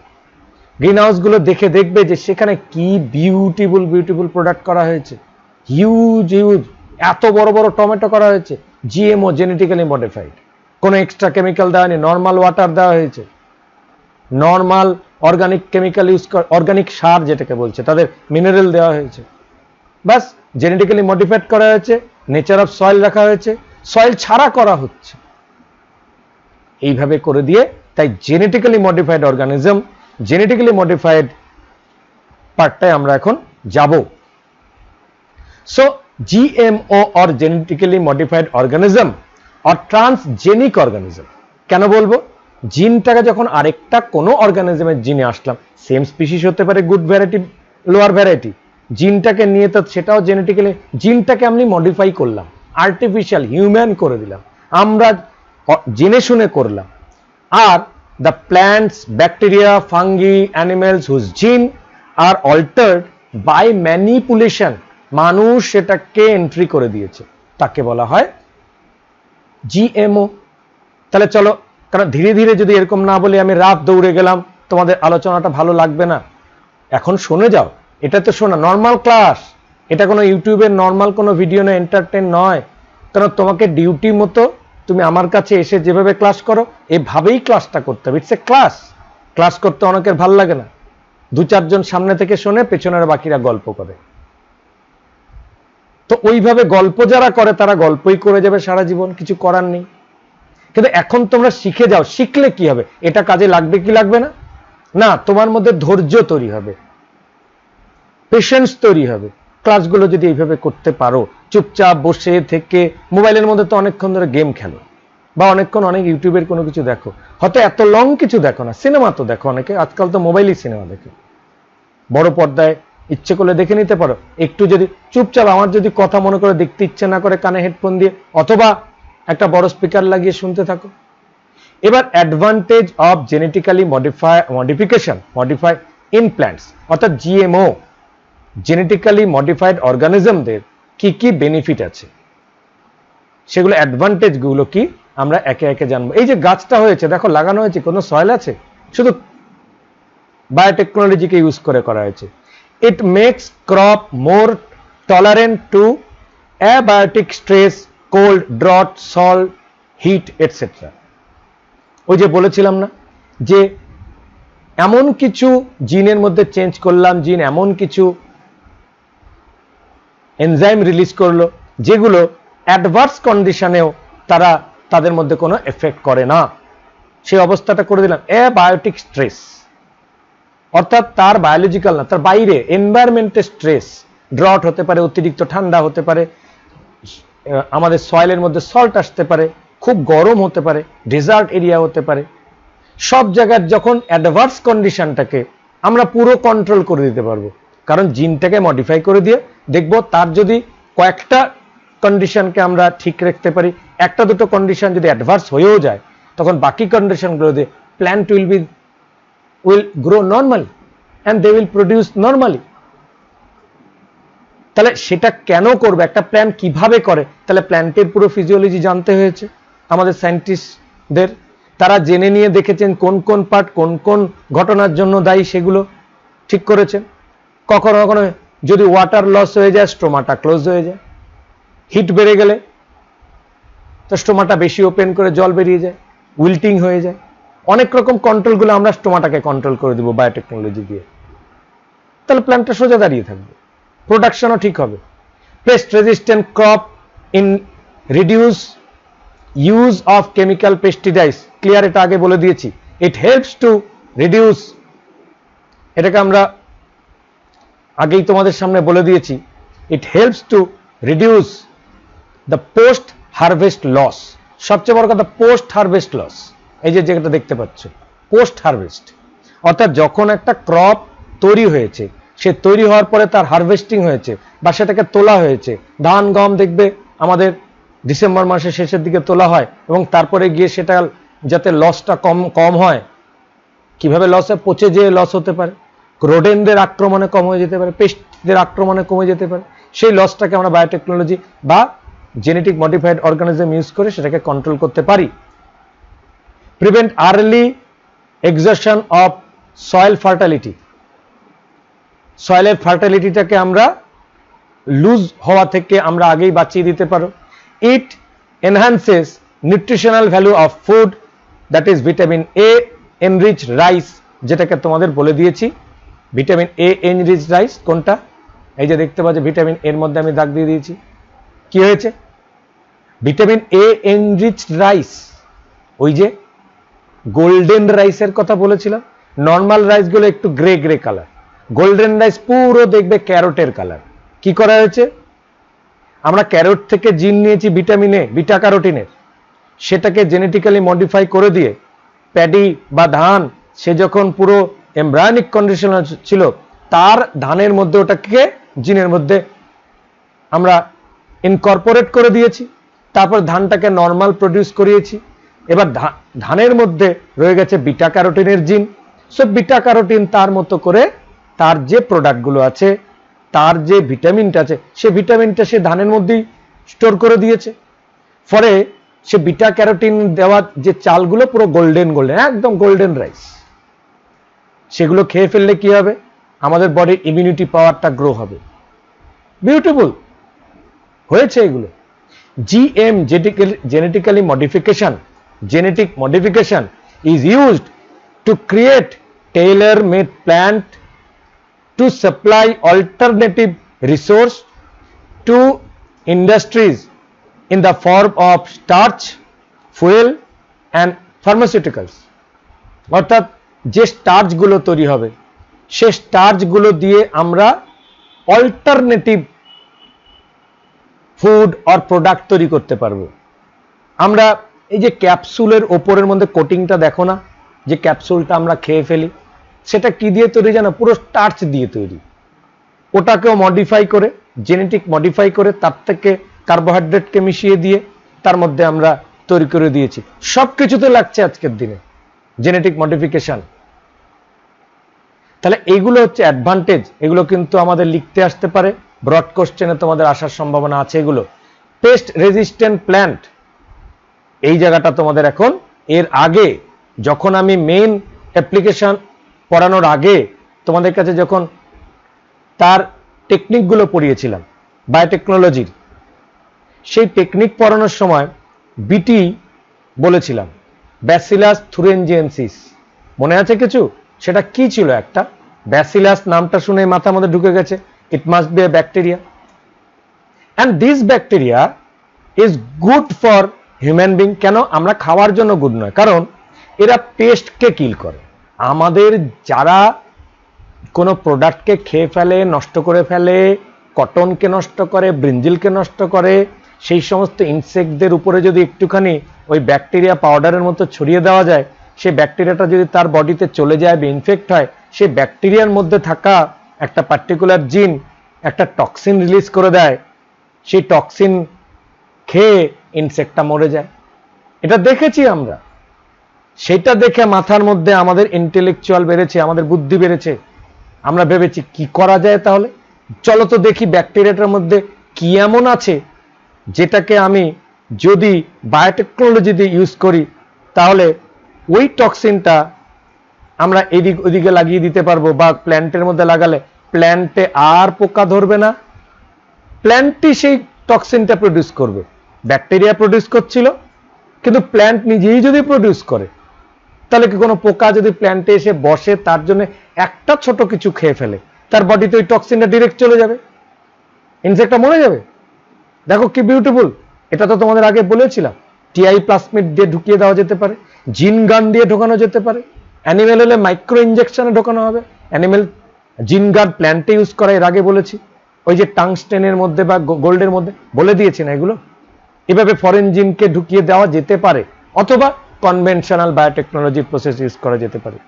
গ্রিন হাউস গুলো দেখে দেখবে যে সেখানে কি বিউটিফুল প্রোডাক্ট করা হয়েছে। হিউজ এত বড় বড় টমেটো করা হয়েছে, জিএমও, জেনেটিক্যালি মডিফাইড, কোনো এক্সট্রা কেমিক্যাল দেওয়া নেই, নর্মাল ওয়াটার দেওয়া হয়েছে, normal organic chemical use, organic সার যেটাকে বলছে, তাদের মিনারেল দেওয়া হয়েছে। বাস জেনেটিক্যালি মডিফাইড করা হয়েছে, নেচার অফ সয়েল রাখা হয়েছে, সয়েল ছাড়া করা হচ্ছে, এইভাবে করে দিয়ে। তাই genetically modified organism, genetically modified পার্টটায় আমরা এখন যাব। So GMO or genetically modified organism or transgenic organism কেন বলবো? জিনটাকে যখন আরেকটা কোনো অর্গানিজমের জিনে আসলাম, সেম স্পিসিস হতে পারে, গুড ভ্যারাইটি, লোয়ার ভ্যারাইটি, জিনটাকে নিয়ে তো সেটাও জেনেটিক্যালি, জিনটাকে আমি মডিফাই করলাম, আর্টিফিশিয়াল হিউম্যান করে দিলাম, আমরা জেনে শুনে করলাম। আর the plants, bacteria, fungi, animals whose gene are altered by manipulation, মানুষ সেটাকে এন্ট্রি করে দিয়েছে, তাকে বলা হয় জিএমও। তাহলে চলো, কারণ ধীরে ধীরে যদি এরকম না বলে আমি রাত দৌড়ে গেলাম, তোমাদের আলোচনাটা ভালো লাগবে না। এখন শুনে যাও, এটা তো শোনা নর্মাল ক্লাস, এটা কোনো ইউটিউবের নর্মাল কোনো ভিডিও না, এন্টারটেইন নয়। কারণ তোমাকে ডিউটি মতো তুমি আমার কাছে এসে যেভাবে ক্লাস করো এভাবেই ক্লাসটা করতে হবে। It's a class. ক্লাস করতে অনেকের ভাল লাগে না, দু চারজন সামনে থেকে শোনে, পেছনের বাকিরা গল্প করে। তো ওইভাবে গল্প যারা করে তারা গল্পই করে যাবে সারা জীবন, কিছু করার নেই। কিন্তু এখন তোমরা শিখে যাও, শিখলে কি হবে? এটা কাজে লাগবে কি লাগবে না? না, তোমার মধ্যে ধৈর্য তৈরি হবে, পেশেন্স তৈরি হবে। ক্লাসগুলো যদি এইভাবে করতে পারো, চুপচাপ বসে থেকে, মোবাইলের মধ্যে তো অনেকক্ষণ ধরে গেম খেলো বা অনেকক্ষণ অনেক ইউটিউবের কোনো কিছু দেখো, হয়তো এত লং কিছু দেখো না, সিনেমা তো দেখো অনেকে, আজকাল তো মোবাইলই সিনেমা দেখে, বড় পর্দায় ইচ্ছে করলে দেখে নিতে পারো। একটু যদি চুপচাপ, আমার যদি কথা মনে করে দেখতে ইচ্ছে না করে, কানে হেডফোন দিয়ে অথবা একটা বড় স্পিকার লাগিয়ে শুনতে থাকো। এবার advantage of genetically modify in plants, অর্থাৎ জিএমও, জেনেটিক্যালি মডিফাইড অর্গানিজমদের কি কি বেনিফিট আছে, সেগুলো অ্যাডভান্টেজ গুলো কি আমরা একে একে জানবো। এই যে গাছটা হয়েছে দেখো, লাগানো হয়েছে, কোনো সয়েল আছে? শুধু বায়োটেকনোলজিকে ইউজ করে করা হয়েছে। It makes crop more tolerant to abiotic stress, cold, drought, salt, heat etcetera. ওই যে বলেছিলাম না যে এমন কিছু জিনের মধ্যে চেঞ্জ করলাম, জিন এমন কিছু এনজাইম রিলিজ করলো যেগুলো অ্যাডভার্স কন্ডিশনেও তাদের মধ্যে কোনো এফেক্ট করে না, সেই অবস্থাটা করে দিলাম। অ্যাবায়োটিক স্ট্রেস অর্থাৎ তার বায়োলজিক্যাল না, তার বাইরে এনভায়রনমেন্টের স্ট্রেস, ড্রট হতে পারে, অতিরিক্ত ঠান্ডা হতে পারে, আমাদের সয়েলের মধ্যে সল্ট আসতে পারে, খুব গরম হতে পারে, ডেজার্ট এরিয়া হতে পারে, সব জায়গার যখন অ্যাডভার্স কন্ডিশনটাকে আমরা পুরো কন্ট্রোল করে দিতে পারবো। কারণ জিনটাকে মডিফাই করে দিয়ে দেখবো তার যদি কয়েকটা কন্ডিশনকে আমরা ঠিক রাখতে পারি, একটা দুটো কন্ডিশন যদি অ্যাডভার্স হয়েও যায়, তখন বাকি কন্ডিশনগুলো দিয়ে plant will grow normally and they will produce normally. তাহলে সেটা কেন করবে, একটা প্ল্যান্ট কিভাবে করে? তাহলে প্ল্যান্টের পুরো ফিজিওলজি জানতে হয়েছে আমাদের সায়েন্টিস্টদের, তারা জেনে নিয়ে দেখেছেন কোন কোন পার্ট কোন কোন ঘটনার জন্য দায়ী, সেগুলো ঠিক করেছেন। কখনো কখনো যদি ওয়াটার লস হয়ে যায়, স্টোমাটা ক্লোজ হয়ে যায়, হিট বেড়ে গেলে তো স্টোমাটা বেশি ওপেন করে জল বেরিয়ে যায়, উইল্টিং হয়ে যায়, অনেক রকম কন্ট্রোলগুলো আমরা স্টোমাটাকে কন্ট্রোল করে দিব বায়োটেকনোলজি দিয়ে। তাহলে প্ল্যান্টটা সোজা দাঁড়িয়ে থাকবে, প্রোডাকশনও ঠিক হবে। Pest resistant crop in reduce use of chemical pesticides, clear, এটা আগে বলে দিয়েছি। ইট হেল্পস টু রিডিউস, এটাকে আমরা আগেই তোমাদের সামনে বলে দিয়েছি। It helps to reduce the post harvest loss, সবচেয়ে বড় কথা পোস্ট হারভেস্ট লস। এই যে যেটা দেখতে পাচ্ছ পোস্ট হারভেস্ট, অর্থাৎ যখন একটা ক্রপ তৈরি হয়েছে, সে তৈরি হওয়ার পরে তার হারভেস্টিং হয়েছে বা সেটাকে তোলা হয়েছে, ধান গম দেখবে আমাদের ডিসেম্বর মাসের শেষের দিকে তোলা হয়, এবং তারপরে গিয়ে সেটা যাতে লসটা কম হয়, কিভাবে লস হয়? পচে যেয়ে লস হতে পারে, রোডেনদের আক্রমণে কম হয়ে যেতে পারে, পেস্টদের আক্রমণে কমে যেতে পারে। সেই লসটাকে আমরা বায়োটেকনোলজি বা জেনেটিক মডিফাইড অর্গানিজম ইউজ করে সেটাকে কন্ট্রোল করতে পারি। Prevent early exhaustion of soil fertility, সয়েলের ফার্টিলিটিটাকে আমরা লুজ হওয়া থেকে আমরা আগেই বাঁচিয়ে দিতে পারো। It enhances nutritional value of food, that is vitamin A enrich rice, যেটাকে তোমাদের বলে দিয়েছি ভিটামিন এ এনরিচ রাইস কোনটা, এই যে দেখতে পাচ্ছ ভিটামিন এর মধ্যে আমি দাগ দিয়ে দিয়েছি। কি হয়েছে? ভিটামিন এ এনরিচড রাইস, ওই যে গোল্ডেন রাইসের কথা বলেছিলাম, নর্মাল রাইসগুলো একটু grey grey colour, golden rice পুরো দেখবে ক্যারোটের কালার। কি করা হয়েছে? আমরা ক্যারোট থেকে জিন নিয়েছি ভিটামিন এ, বিটা ক্যারোটিনের, সেটাকে জেনেটিক্যালি মডিফাই করে দিয়ে প্যাডি বা ধান, সে যখন পুরো এমব্রায়োনিক কন্ডিশন ছিল, তার ধানের মধ্যে ওটাকে জিনের মধ্যে আমরা ইনকর্পোরেট করে দিয়েছি, তারপর ধানটাকে নর্মাল প্রডিউস করিয়েছি। এবার ধানের মধ্যে রয়ে গেছে বিটা ক্যারোটিনের জিন। সো বিটা ক্যারোটিন তার মতো করে তার যে প্রোডাক্টগুলো আছে, তার যে ভিটামিনটা আছে, সে ভিটামিনটা সে ধানের মধ্যেই স্টোর করে দিয়েছে। ফলে সে বিটা ক্যারোটিন দেওয়া যে চালগুলো পুরো গোল্ডেন গোল্ডেন, একদম গোল্ডেন রাইস, সেগুলো খেয়ে ফেললে কি হবে? আমাদের বডির ইমিউনিটি পাওয়ারটা গ্রো হবে। বিউটিফুল হয়েছে এগুলো। GM, genetically modification, genetic modification is used to create tailor-made plant to supply alternative resource to industries in the form of starch, fuel and pharmaceuticals. অর্থাৎ যে স্টার্চ গুলো তৈরি হবে, সে স্টার্চ গুলো দিয়ে আমরা অল্টারনেটিভ ফুড অর প্রোডাক্ট তৈরি করতে পারবো। আমরা এই যে ক্যাপসুলের ওপরের মধ্যে কোটিংটা দেখো না, যে ক্যাপসুলটা আমরা খেয়ে ফেলি, সেটা কি দিয়ে তৈরি জানো? পুরো স্টার্চ দিয়ে তৈরি। ওটাকেও মডিফাই করে, জেনেটিক মডিফাই করে, তার থেকে কার্বোহাইড্রেটকে মিশিয়ে দিয়ে তার মধ্যে আমরা তৈরি করে দিয়েছি। সবকিছুতে লাগছে আজকের দিনে জেনেটিক মডিফিকেশন। তাহলে এইগুলো হচ্ছে অ্যাডভান্টেজ। এগুলো কিন্তু আমাদের লিখতে আসতে পারে, ব্রড কোশ্চেনে তোমাদের আসার সম্ভাবনা আছে। এগুলো পেস্ট রেজিস্ট্যান্ট প্ল্যান্ট, এই জায়গাটা তোমাদের এখন, এর আগে যখন আমি মেইন অ্যাপ্লিকেশন পড়ানোর আগে তোমাদের কাছে যখন তার টেকনিকগুলো পড়িয়েছিলাম বায়োটেকনোলজির, সেই টেকনিক পড়ানোর সময় বিটি বলেছিলাম, ব্যাসিলাস থুরেনজিয়েন্সিস, মনে আছে কিছু? সেটা কি ছিল? একটা ব্যাসিলাস নামটা শুনে মাথার মধ্যে ঢুকে গেছে, it must B A bacteria, and this bacteria is good for human being. কেন? আমরা খাওয়ার জন্য গুড নয়, কারণ এরা পেস্টকে কিল করে। আমাদের যারা কোনো প্রোডাক্টকে খেয়ে ফেলে, নষ্ট করে ফেলে, কটনকে নষ্ট করে, ব্রিঞ্জিলকে নষ্ট করে, সেই সমস্ত ইনসেক্টদের উপরে যদি একটুখানি ওই ব্যাকটেরিয়া পাউডারের মতো ছড়িয়ে দেওয়া যায়, সেই ব্যাকটেরিয়াটা যদি তার বডিতে চলে যায় বা ইনফেক্ট হয়, সেই ব্যাকটেরিয়ার মধ্যে থাকা একটা পার্টিকুলার জিন একটা টক্সিন রিলিজ করে দেয়, সেই টক্সিন খেয়ে ইনসেক্টটা মরে যায়। এটা দেখেছি আমরা। সেটা দেখে মাথার মধ্যে আমাদের ইন্টেলেকচুয়াল বেড়েছে, আমাদের বুদ্ধি বেড়েছে। আমরা ভেবেছি কি করা যায়, তাহলে চলো তো দেখি ব্যাকটেরিয়াটার মধ্যে কি এমন আছে যেটাকে আমি যদি বায়োটেকনোলজি দিয়ে ইউজ করি, তাহলে ওই টক্সিনটা আমরা এদিক ওদিকে লাগিয়ে দিতে পারবো, বা প্ল্যান্টের মধ্যে লাগালে প্ল্যান্টে আর পোকা ধরবে না, প্ল্যান্টই সেই টক্সিনটা প্রডিউস করবে। ব্যাকটেরিয়া প্রডিউস করছিল, কিন্তু প্ল্যান্ট নিজেই যদি প্রডিউস করে, তাহলে কি কোনো পোকা যদি প্ল্যান্টে এসে বসে, তার জন্য একটা ছোট কিছু খেয়ে ফেলে, তার বডিতে ওই টক্সিনটা ডিরেক্ট চলে যাবে, ইনসেক্টটা মরে যাবে। দেখো কি বিউটিফুল। এটা তো তোমাদের আগে বলেছিলাম, টিআই প্লাসমিড দিয়ে ঢুকিয়ে দেওয়া যেতে পারে, জিন গান দিয়ে ঢোকানো যেতে পারে, অ্যানিমেল হলে মাইক্রো ইঞ্জেকশনে ঢোকানো হবে। অ্যানিমেল জিন গান প্ল্যান্টে ইউজ করা এর আগে বলেছি, ওই যে টাংস্টেনের মধ্যে বা গোল্ডের মধ্যে বলে দিয়েছি না এগুলো। এভাবে ফরেন জিনকে ঢুকিয়ে দেওয়া যেতে পারে, অথবা কনভেনশনাল বায়োটেকনোলজি প্রসেস ইউজ করা যেতে পারে।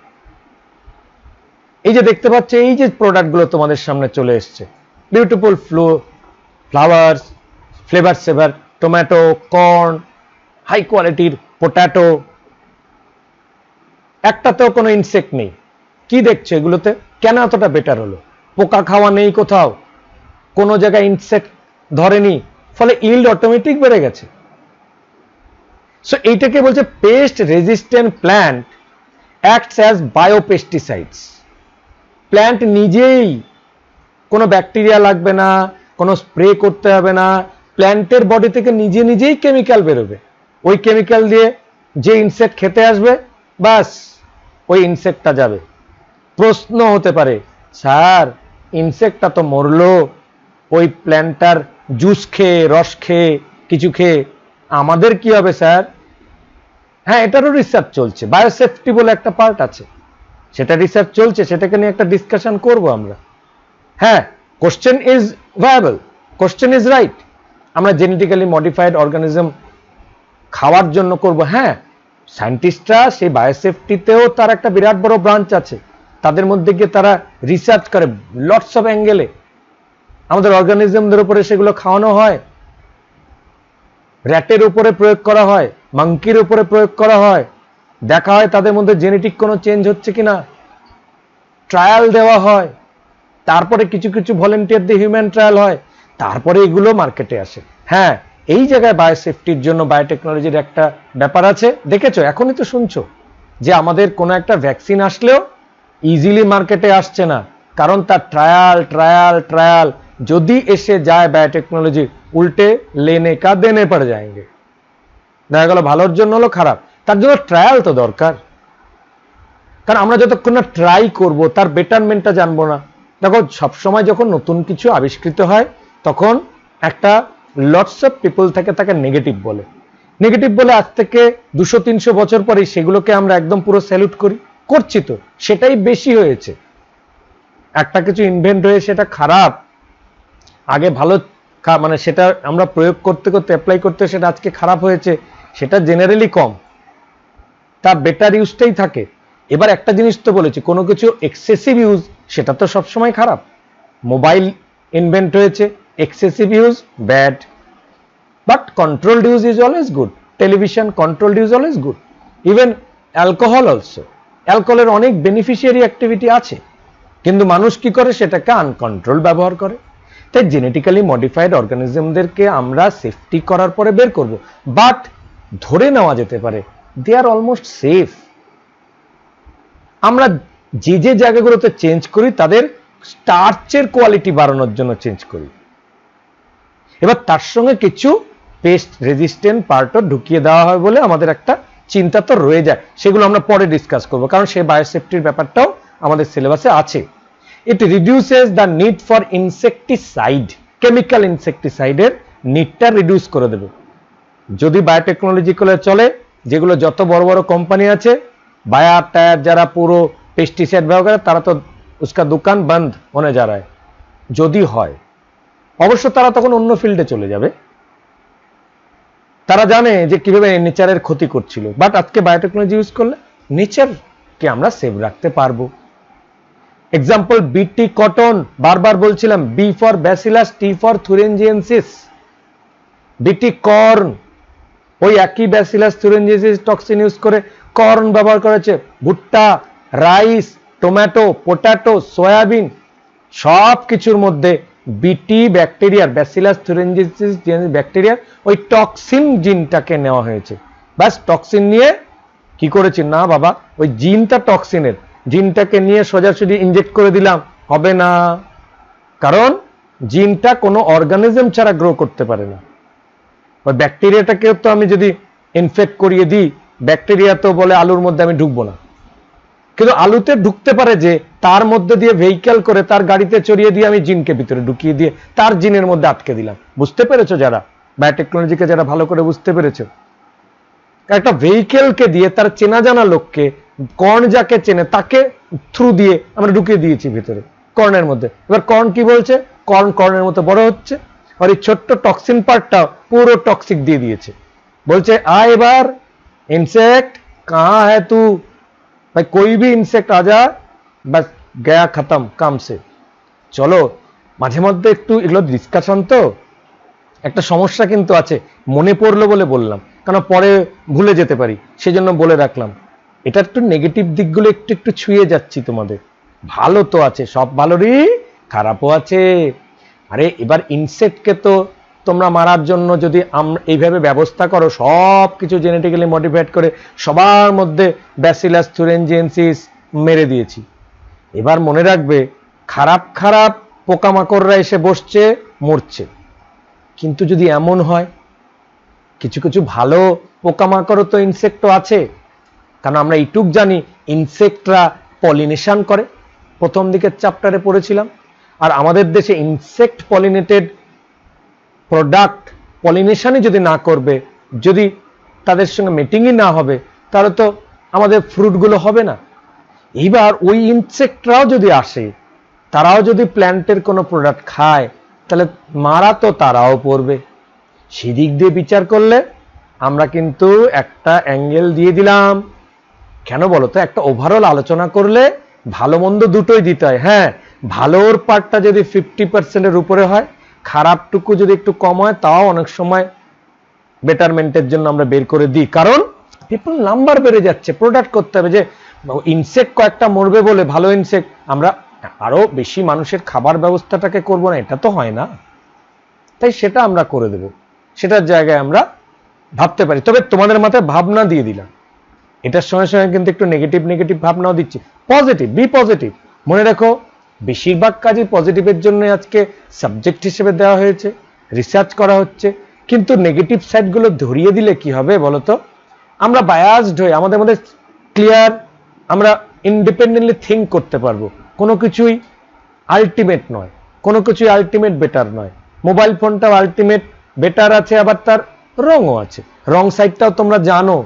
এই যে দেখতে পাচ্ছ, এই যে প্রোডাক্টগুলো তোমাদের সামনে চলে এসছে, বিউটিফুল ফ্লাওয়ার্স, ফ্লেভার সেভার টমেটো, কর্ন, হাই কোয়ালিটির পটাটো, একটাতেও কোনো ইনসেক্ট নেই। কি দেখছো এগুলোতে? কেন এতটা বেটার হলো? পোকা খাওয়া নেই কোথাও, কোনো জায়গায় ইনসেক্ট ধরেনি, ফলে ইল্ড অটোমেটিক বেড়ে গেছে। সো এইটাকে বলছে pest resistant plant acts as biopesticides. Plant নিজেই, কোনো ব্যাকটেরিয়া লাগবে না, কোনো স্প্রে করতে হবে না, প্ল্যান্টের বডি থেকে নিজে নিজেই কেমিক্যাল বেরোবে। ওই কেমিক্যাল দিয়ে যে ইনসেক্ট খেতে আসবে, বাস ওই ইনসেক্টটা যাবে। প্রশ্ন হতে পারে, স্যার ইনসেক্টটা তো মরলো ওই প্ল্যান্টটার জুস খেয়ে, রস খেয়ে, কিছু খেয়ে। আমাদের কি হবে স্যার? হ্যাঁ, এটারও রিসার্চ চলছে, বায়োসেফটি বলে একটা পার্ট আছে, সেটা রিসার্চ চলছে, সেটাকে নিয়ে একটা ডিসকাশন করব আমরা। হ্যাঁ, question is viable, question is right. আমরা জেনেটিক্যালি মডিফাইড অর্গানিজম খাওয়ার জন্য করব, হ্যাঁ, সায়েন্টিস্টরা সেই বায়োসেফটিতেও তার একটা বিরাট বড় ব্রাঞ্চ আছে, তাদের মধ্যে গিয়ে তারা রিসার্চ করে লটস অফ অ্যাঙ্গেলে। আমাদের অর্গানিজমদের উপরে সেগুলো খাওয়ানো হয়, র্যাটের উপরে প্রয়োগ করা হয়, মাঙ্কির উপরে প্রয়োগ করা হয়, দেখা হয় তাদের মধ্যে জেনেটিক কোনো চেঞ্জ হচ্ছে কিনা, ট্রায়াল দেওয়া হয়, তারপরে কিছু কিছু ভলেন্টিয়ার দিয়ে হিউম্যান ট্রায়াল হয়, তারপরে এগুলো মার্কেটে আসে। হ্যাঁ, এই জায়গায় বায়োসেফটির জন্য বায়োটেকনোলজির একটা ব্যাপার আছে। দেখেছো, এখনই তো শুনছো যে আমাদের কোনো একটা ভ্যাকসিন আসলেও ইজিলি মার্কেটে আসছে না, কারণ তার ট্রায়াল ট্রায়াল ট্রায়াল যদি এসে যায় বায়োটেকনোলজি, উল্টে লেনে কা দেনে পড়ে যায়গে। দেখা গেল ভালোর জন্য হলো খারাপ, তার জন্য ট্রায়াল তো দরকার। কারণ আমরা যতক্ষণ না ট্রাই করব, তার বেটারমেন্টটা জানবো না। দেখো, সবসময় যখন নতুন কিছু আবিষ্কৃত হয় তখন একটা লটস অফ পিপল থেকে তাকে নেগেটিভ বলে। নেগেটিভ বলে আজ থেকে 200-300 বছর পরে সেগুলোকে আমরা একদম পুরো স্যালুট করি, করছি তো, সেটাই বেশি হয়েছে। একটা কিছু ইনভেন্ট হয়ে সেটা খারাপ, আগে ভালো, মানে সেটা আমরা প্রয়োগ করতে করতে, অ্যাপ্লাই করতে সেটা আজকে খারাপ হয়েছে, সেটা জেনারেলি কম, তার বেটার ইউজটাই থাকে। এবার একটা জিনিস তো বলেছি, কোনো কিছু এক্সেসিভ ইউজ সেটা তো সবসময় খারাপ। মোবাইল ইনভেন্ট হয়েছে, excessive use bad, but controlled use is always good. Television controlled use always good. Even alcohol also, অ্যালকোহলের অনেক বেনিফিশিয়ারি অ্যাক্টিভিটি আছে, কিন্তু মানুষ কি করে, সেটাকে আনকন্ট্রোল ব্যবহার করে। তাই জেনেটিক্যালি মডিফাইড অর্গানিজমদেরকে আমরা সেফটি করার পরে বের করব, বাট ধরে নেওয়া যেতে পারে দে আর অলমোস্ট সেফ। আমরা যে যে জায়গাগুলোতে চেঞ্জ করি তাদের স্টার্চের কোয়ালিটি বাড়ানোর জন্য চেঞ্জ করি। এবার তার সঙ্গে কিছু পেস্ট রেজিস্ট্যান্ট পার্টও ঢুকিয়ে দেওয়া হয় বলে আমাদের একটা চিন্তা তো রয়ে যায়, সেগুলো আমরা পরে ডিসকাস করব, কারণ সেই বায়োসেফটির ব্যাপারটাও আমাদের সিলেবাসে আছে। It reduces the need for insecticide, chemical ইনসেকটিসাইডের নিডটা রিডিউস করে দেবে যদি বায়োটেকনোলজিক্যালে চলে। যেগুলো যত বড় বড় কোম্পানি আছে, বায়ার টায়ার যারা পুরো পেস্টিসাইড ব্যবহার করে, তারা তো উসকা দোকান বন্ধ হনে যা রहा है যদি হয়। অবশ্য তারা তখন অন্য ফিল্ডে চলে যাবে, তারা জানে যে কিভাবে নেচারের ক্ষতি করছিল, বাট আজকে বায়োটেকনোলজি ইউজ করলে নেচারকে আমরা সেভ রাখতে পারবো। এক্সাম্পল বিটি কটন, বারবার বলছিলাম, B for bacillus, T for thuringiensis. BT corn, ওই একই ব্যাসিলাস থুরিনজিয়েন্সিস টক্সিন ইউজ করে কর্ন ব্যবহার করেছে। ভুট্টা, রাইস, টমেটো, পটাটো, সয়াবিন, সব কিছুর মধ্যে বিটি ব্যাকটেরিয়ার, ব্যাসিলাস থুরিনজিয়েন্সিস ব্যাকটেরিয়ার ওই টক্সিন জিনটাকে নেওয়া হয়েছে। ব্যাস, টক্সিন নিয়ে কি করেছি, না বাবা, ওই জিনটা টক্সিনের, জিনটাকে নিয়ে সোজাসুজি ইনজেক্ট করে দিলাম, হবে না, কারণ জিনটা কোনো অর্গানিজম ছাড়া গ্রো করতে পারে না। ওই ব্যাকটেরিয়াটাকেও তো আমি যদি ইনফেক্ট করিয়ে দিই, ব্যাকটেরিয়া তো বলে আলুর মধ্যে আমি ঢুকবো না, কিন্তু আলুতে ঢুকতে পারে, যে তার মধ্যে দিয়ে ভেহিক্যাল করে তার গাড়িতে চড়িয়ে দিয়ে আমি জিনকে ভিতরে ঢুকিয়ে দিয়ে তার জিনের মধ্যে আটকে দিলাম। বুঝতে পেরেছো যারা বায়োটেকনোলজিকে যারা ভালো করে বুঝতে পেরেছো? একটা ভেহিক্যালকে দিয়ে তার চেনা জানা লোককে, কর্ন যাকে চেনে তাকে থ্রু দিয়ে আমরা ঢুকিয়ে দিয়েছি ভিতরে কর্নের মধ্যে। এবার কর্ন কি বলছে, কর্ন কর্নের মতো বড় হচ্ছে, আর এই ছোট্ট টক্সিন পার্টটা পুরো টক্সিক দিয়ে দিয়েছে। বলছে আ এবার ইনসেক্ট কাহা হ্যায় তু, ভাই कोई भी इंसेक्ट आ जा, बस गया खत्म काम से। চলো মাঝে মধ্যে একটু এগুলো ডিসকাশন, তো একটা সমস্যা কিন্তু আছে, মনে পড়লো বলে বললাম, কারণ পরে ভুলে যেতে পারি, সেজন্য বলে রাখলাম। এটা একটু নেগেটিভ দিকগুলো একটু একটু ছুঁয়ে যাচ্ছি তোমাদের। ভালো তো আছে, সব ভালোরই খারাপও আছে। আরে এবার ইনসেক্টকে তো তোমরা মারার জন্য যদি আমরা এইভাবে ব্যবস্থা করো, সব কিছু জেনেটিক্যালি মডিফাইড করে সবার মধ্যে ব্যাসিলাস থুরিনজিয়েন্সিস মেরে দিয়েছি। এবার মনে রাখবে, খারাপ খারাপ পোকামাকড়রা এসে বসছে, মরছে। কিন্তু যদি এমন হয়, কিছু কিছু ভালো পোকামাকড়ও তো ইনসেক্টও আছে, কারণ আমরা এইটুক জানি ইনসেক্টরা পলিনেশন করে, প্রথম দিকের চ্যাপ্টারে পড়েছিলাম। আর আমাদের দেশে ইনসেক্ট পলিনেটেড প্রোডাক্ট পলিনেশনই যদি না করবে, যদি তাদের সঙ্গে মিটিংই না হবে, তাহলে তো আমাদের ফ্রুটগুলো হবে না। এইবার ওই ইনসেক্টরাও যদি আসে, তারাও যদি প্ল্যান্টের কোনো প্রোডাক্ট খায়, তাহলে মারা তো তারাও পড়বে। সেদিক দিয়ে বিচার করলে আমরা কিন্তু একটা অ্যাঙ্গেল দিয়ে দিলাম। কেন বলো তো, একটা ওভারঅল আলোচনা করলে ভালো মন্দ দুটোই দিতে হয়। হ্যাঁ, ভালোর পার্টটা যদি 50%-এর উপরে হয়, খারাপটুকু যদি একটু কম হয়, তাও অনেক সময় বেটারমেন্টের জন্য আমরা বের করে দিই। কারণ পিপল নাম্বার বেড়ে যাচ্ছে, প্রোডাক্ট করতে হবে। যে ইনসেক্ট কয়েকটা মরবে বলে ভালো ইনসেক্ট আমরা আরো বেশি মানুষের খাবার ব্যবস্থাটাকে করব না, এটা তো হয় না। তাই সেটা আমরা করে দেব, সেটার জায়গায় আমরা ভাবতে পারি। তবে তোমাদের মাথায় ভাবনা দিয়ে দিলাম, এটার সঙ্গে সঙ্গে কিন্তু একটু নেগেটিভ ভাবনাও দিচ্ছি। Positive, B positive. মনে রাখো, বেশিরভাগ কাজই পজিটিভের জন্য আজকে সাবজেক্ট হিসেবে দেওয়া হয়েছে, রিসার্চ করা হচ্ছে। কিন্তু নেগেটিভ সাইডগুলো ধরিয়ে দিলে কি হবে বলতো, আমরা বায়াসড হয়ে আমাদের মধ্যে ক্লিয়ার, আমরা ইন্ডিপেন্ডেন্টলি থিঙ্ক করতে পারবো। কোনো কিছুই আলটিমেট নয়, কোনো কিছুই আলটিমেট বেটার নয়। মোবাইল ফোনটাও আলটিমেট বেটার আছে, আবার তার রঙও আছে, রং সাইডটাও তোমরা জানো।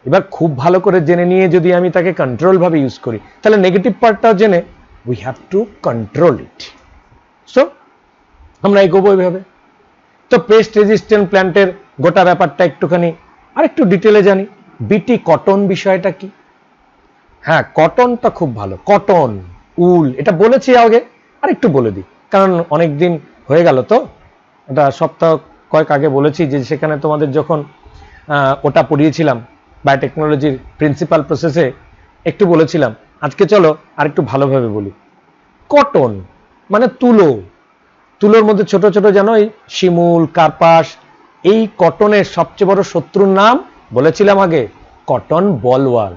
এবার খুব ভালো করে জেনে নিয়ে যদি আমি তাকে কন্ট্রোল ভাবে ইউজ করি, তাহলে নেগেটিভ পার্টটাও জেনে we have to control it. So আমরা এগোবো এইভাবে। তো পেস্ট রেজিস্ট্যান্ট প্ল্যান্টের গোটা ব্যাপারটা একটুখানি আরেকটু ডিটেলে জানি। বিটি কটন বিষয়টা কি? হ্যাঁ, কটনটা খুব ভালো। কটন, উল, এটা বলেছি আগে, আর একটু বলে দিই, কারণ অনেক দিন হয়ে গেল তো। এটা সপ্তাহ কয়েক আগে বলেছি যে সেখানে তোমাদের যখন ওটা পড়িয়েছিলাম বায়োটেকনোলজির প্রিন্সিপাল প্রসেসে, একটু বলেছিলাম। আজকে চলো আর একটু ভালোভাবে বলি। কটন মানে তুলো। তুলোর মধ্যে ছোট ছোট জানো এই শিমুল, কার্পাস। এই কটনের সবচেয়ে বড় শত্রুর নাম বলেছিলাম আগে, কটন বলওয়াল।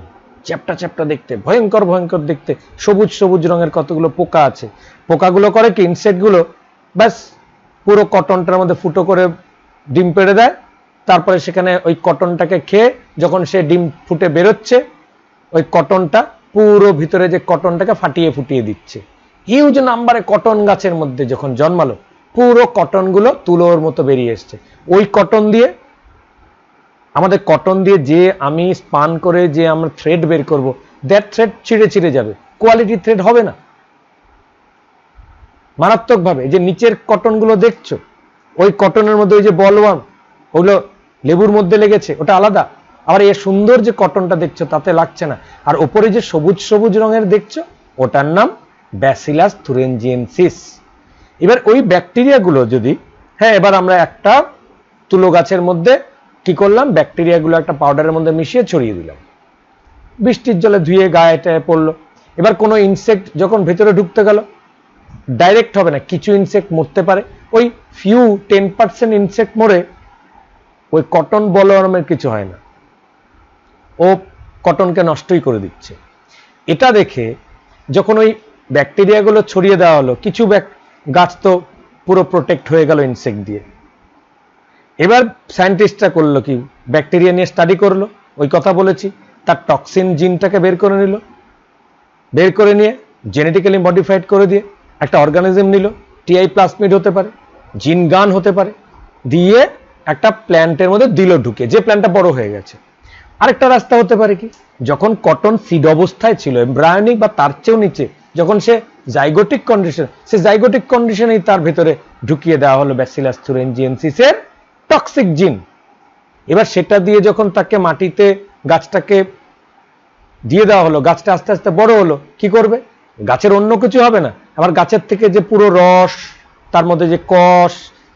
চ্যাপটা চ্যাপটা দেখতে, ভয়ঙ্কর ভয়ঙ্কর দেখতে, সবুজ সবুজ রঙের কতগুলো পোকা আছে। পোকাগুলো করে কি, ইনসেক্টগুলো ব্যাস পুরো কটনটার মধ্যে ফুটো করে ডিম পেড়ে দেয়। তারপরে সেখানে ওই কটনটাকে খেয়ে যখন সে ডিম ফুটে বেরোচ্ছে, ওই কটনটা পুরো ভিতরে যে কটনটাকে ফাটিয়ে ফুটিয়ে দিচ্ছে। হিউজ নাম্বারে কটন গাছের মধ্যে যখন জন্মালো, পুরো কটনগুলো তুলোর মতো বেরিয়ে এসছে। ওই কটন দিয়ে, আমাদের কটন দিয়ে যে আমি স্পান করে যে আমরা থ্রেড বের করব, দ্যাট থ্রেড ছিঁড়ে ছিঁড়ে যাবে, কোয়ালিটি থ্রেড হবে না, মারাত্মক ভাবে। যে নিচের কটনগুলো দেখছো, ওই কটনের মধ্যে ওই যে বলওয়ার্ম, ওগুলো লেবুর মধ্যে লেগেছে, ওটা আলাদা। আবার এই সুন্দর যে কটনটা দেখছো তাতে লাগছে না। আর ওপরে যে সবুজ সবুজ রঙের দেখছো, ওটার নাম ব্যাসিলাস থুরিনজিয়েন্সিস। এবার ওই ব্যাকটেরিয়াগুলো যদি, হ্যাঁ, এবার আমরা একটা তুলো গাছের মধ্যে কি করলাম, ব্যাকটেরিয়াগুলো একটা পাউডারের মধ্যে মিশিয়ে ছড়িয়ে দিলাম, বৃষ্টির জলে ধুয়ে গায়ে টায়ে পড়লো। এবার কোনো ইনসেক্ট যখন ভেতরে ঢুকতে গেল, ডাইরেক্ট হবে না, কিছু ইনসেক্ট মরতে পারে। ওই ফিউ 10% ইনসেক্ট মরে, ওই কটন বলওয়ার্মের কিছু হয় না, ও কটনকে নষ্টই করে দিচ্ছে। এটা দেখে যখন ওই ব্যাকটেরিয়াগুলো ছড়িয়ে দেওয়া হলো, কিছু গাছ তো পুরো প্রোটেক্ট হয়ে গেল ইনসেক্ট দিয়ে। এবার সায়েন্টিস্টরা করলো কি, ব্যাকটেরিয়া নিয়ে স্টাডি করলো, ওই কথা বলেছি, তার টক্সিন জিনটাকে বের করে নিল, বের করে নিয়ে জেনেটিক্যালি মডিফাইড করে দিয়ে একটা অর্গানিজম নিল, টিআই প্লাজমিড হতে পারে, জিন গান হতে পারে, দিয়ে একটা প্ল্যান্টের মধ্যে দিল ঢুকে, যে প্ল্যান্টটা বড় হয়ে গেছে। আরেকটা রাস্তা হতে পারে কি, যখন কটন সিড অবস্থায় ছিল, এমব্রায়োনিক বা তার চেয়েও নিচে, যখন সে জাইগোটিক কন্ডিশন, সে জাইগোটিক কন্ডিশনেই তার ভেতরে ঢুকিয়ে দেওয়া হলো ব্যাসিলাস থুরিনজিয়েন্সিসের টক্সিক জিন। এবার সেটা দিয়ে যখন তাকে মাটিতে গাছটাকে দিয়ে দেওয়া হলো, গাছটা আস্তে আস্তে বড় হলো, কি করবে, গাছের অন্য কিছু হবে না, আবার গাছের থেকে যে পুরো রস, তার মধ্যে যে কষ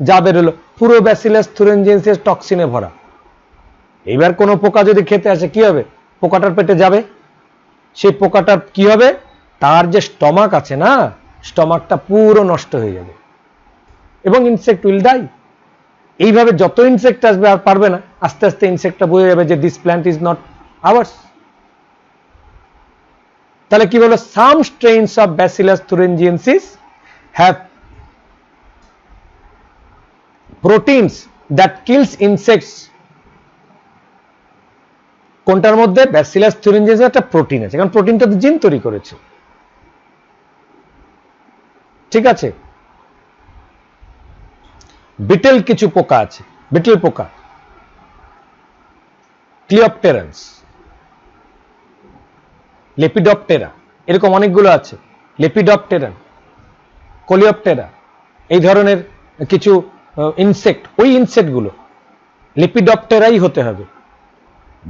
যা বেরোলো, পুরো ব্যাসিলাস থুরিনজিয়েন্সিস টক্সিনে ভরা। এইবার কোনো পোকা যদি খেতে আসে, কি হবে, পোকাটার পেটে যাবে, সেই পোকাটার কি হবে, তার যে স্টমাক আছে না, স্টমাকটা পুরো নষ্ট হয়ে যাবে এবং ইনসেক্ট উইল ডাই। এইভাবে যত ইনসেক্ট আসবে আর পারবে না, আস্তে আস্তে ইনসেক্টটা বুঝে যাবে যে this plant is not ours. তাহলে কি বলো, some strains of bacillus thuringiensis have proteins that kills insects. কোনটার মধ্যে, ব্যাসিলাস থুরিনজিয়েন্সিস একটা প্রোটিন আছে, কারণ প্রোটিনটা তো জিন তৈরি করেছে, ঠিক আছে? বিটেল কিছু পোকা আছে, বিটেল পোকা, ক্লিওপটেরান্স, লেপিডপ্টেরা, এরকম অনেকগুলো আছে, লেপিডপ্টেরান, কোলিওপটেরা, এই ধরনের কিছু ইনসেক্ট, ওই ইনসেক্টগুলো লেপিডপ্টেরাই হতে হবে।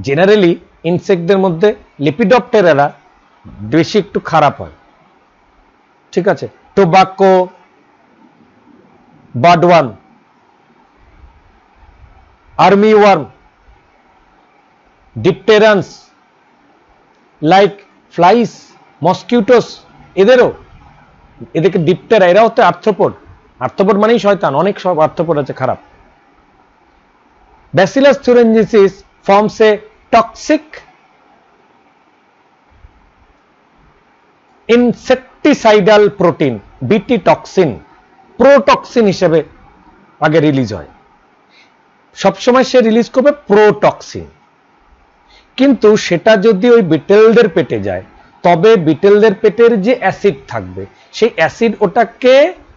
জেনারেলি ইনসেক্টদের মধ্যে লেপিডপ্টেরারা বেশি একটু খারাপ হয়, ঠিক আছে? Tobacco, budworm, army worm, dipterans like flies, mosquitoes, এদেরকে ডিপটেরা, এরা হচ্ছে আর্থ্রোপড। আর্থ্রোপড মানেই শয়তান, অনেক সব আর্থ্রোপড আছে খারাপ। ব্যাসিলাস থুরিনজিসিস ফর্মস এ টক্সিক ইনসেকটিসাইডাল প্রোটিন, বিটি টক্সিন, প্রোটক্সিন হিসেবে আগে রিলিজ হয়। সবসময় সে রিলিজ করবে প্রোটক্সিন, কিন্তু সেটা যদি ওই বিটেলদের পেটে যায়, তবে বিটেলদের পেটের যে অ্যাসিড থাকবে, সেই অ্যাসিড ওটাকে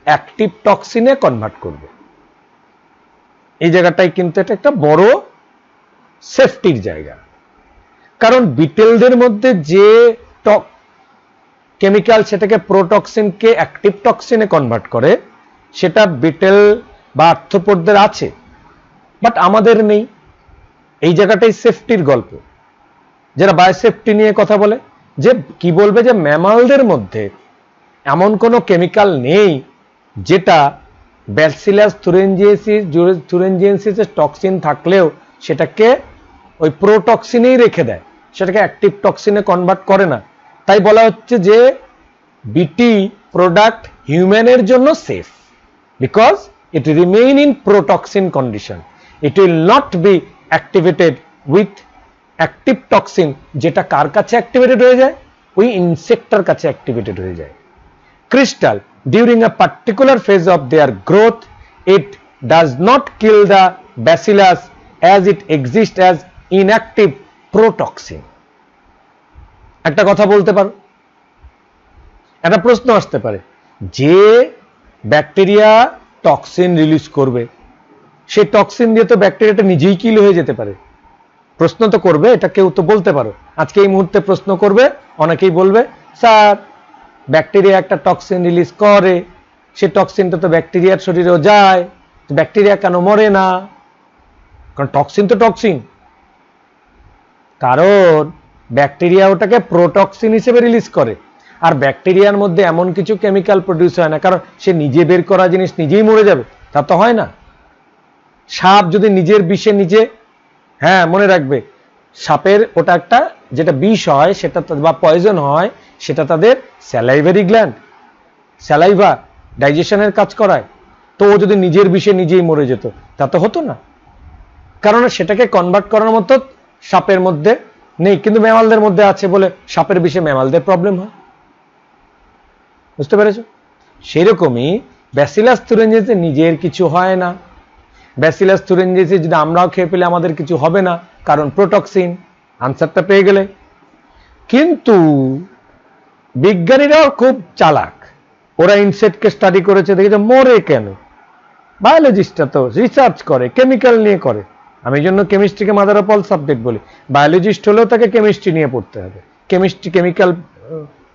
অ্যাক্টিভ টক্সিনে কনভার্ট করবে। এই জায়গাটাই কিন্তু এটা একটা বড় সেফটির জায়গা, কারণ বিটেলদের মধ্যে যে কেমিক্যাল সেটাকে প্রোটক্সিনকে অ্যাক্টিভ টক্সিনে কনভার্ট করে, সেটা বিটেল বা আর্থ্রোপডদের আছে, বাট আমাদের নেই। এই জায়গাটাই সেফটির গল্প। যারা বায়োসেফটি নিয়ে কথা বলে, যে কি বলবে যে ম্যামালদের মধ্যে এমন কোনো কেমিক্যাল নেই যেটা ব্যাসিলাস থুরিনজিয়েন্সিসের টক্সিন থাকলেও সেটাকে ওই প্রোটক্সিনেই রেখে দেয়, সেটাকে অ্যাক্টিভ টক্সিনে কনভার্ট করে না। তাই বলা হচ্ছে যে বিটি প্রোডাক্ট হিউম্যানের জন্য safe, because it remain in protoxin condition, it will not be activated with active toxin, যেটা কার কাছে অ্যাক্টিভেটেড হয়ে যায়? ওই ইনসেক্টটার কাছে অ্যাক্টিভেটেড হয়ে যায়। Crystal, during a particular phase of their growth, it does not kill the bacillus as it exists as inactive protoxin. একটা কথা বলতে পারো, একটা প্রশ্ন আসতে পারে, যে ব্যাকটেরিয়া টক্সিন রিলিজ করবে, সেই টক্সিন দিয়ে তো ব্যাকটেরিয়াটা নিজেই কিল হয়ে যেতে পারে। প্রশ্ন তো করবে, এটা কেউ তো বলতে পারো। আজকে এই মুহূর্তে প্রশ্ন করবে, অনেকেই বলবে, স্যার ব্যাকটেরিয়া একটা টক্সিন রিলিজ করে, সে টক্সিনটা তো ব্যাকটেরিয়ার শরীরেও যায়, ব্যাকটেরিয়া কেন মরে না? কারণ টক্সিন তো টক্সিন, কারণ ব্যাকটেরিয়া ওটাকে প্রোটক্সিন হিসেবে রিলিজ করে। আর ব্যাকটেরিয়ার মধ্যে এমন কিছু কেমিক্যাল প্রডিউস হয় না, কারণ সে নিজে বের করা জিনিস নিজেই মরে যাবে, তা তো হয় না। সাপ যদি নিজের বিষে নিজে, হ্যাঁ মনে রাখবে, সাপের ওটা একটা যেটা বিষ হয় সেটা বা পয়জন হয়, সেটা তাদের স্যালাইভারি গ্ল্যান্ড, স্যালাইভা ডাইজেশনের কাজ করায়। তো ও যদি নিজের বিষে নিজেই মরে যেত, তা তো হতো না, কারণ সেটাকে কনভার্ট করার মতো সাপের মধ্যে নেই। কিন্তু ম্যামালদের মধ্যে আছে বলে সাপের বিষে ম্যামালদের প্রবলেম হয়। বুঝতে পেরেছো? সেরকমই ব্যাসিলাস থুরিনজিসিসে নিজের কিছু হয় না। ব্যাসিলাস থুরিনজিসিস যদি আমরাও খেয়ে পেলে আমাদের কিছু হবে না, কারণ প্রোটক্সিন। আনসারটা পেয়ে গেলে। কিন্তু বিজ্ঞানীরাও খুব চালাক, ওরা ইনসেক্টকে স্টাডি করেছে, দেখেছে মরে কেন। বায়োলজিস্টরা তো রিসার্চ করে, কেমিক্যাল নিয়ে করে। আমি জন্য কেমিস্ট্রিকে মাদার অফ অল সাবজেক্ট বলি। বায়োলজিস্ট হলেও তাকে কেমিস্ট্রি নিয়ে পড়তে হবে, কেমিস্ট্রি কেমিক্যাল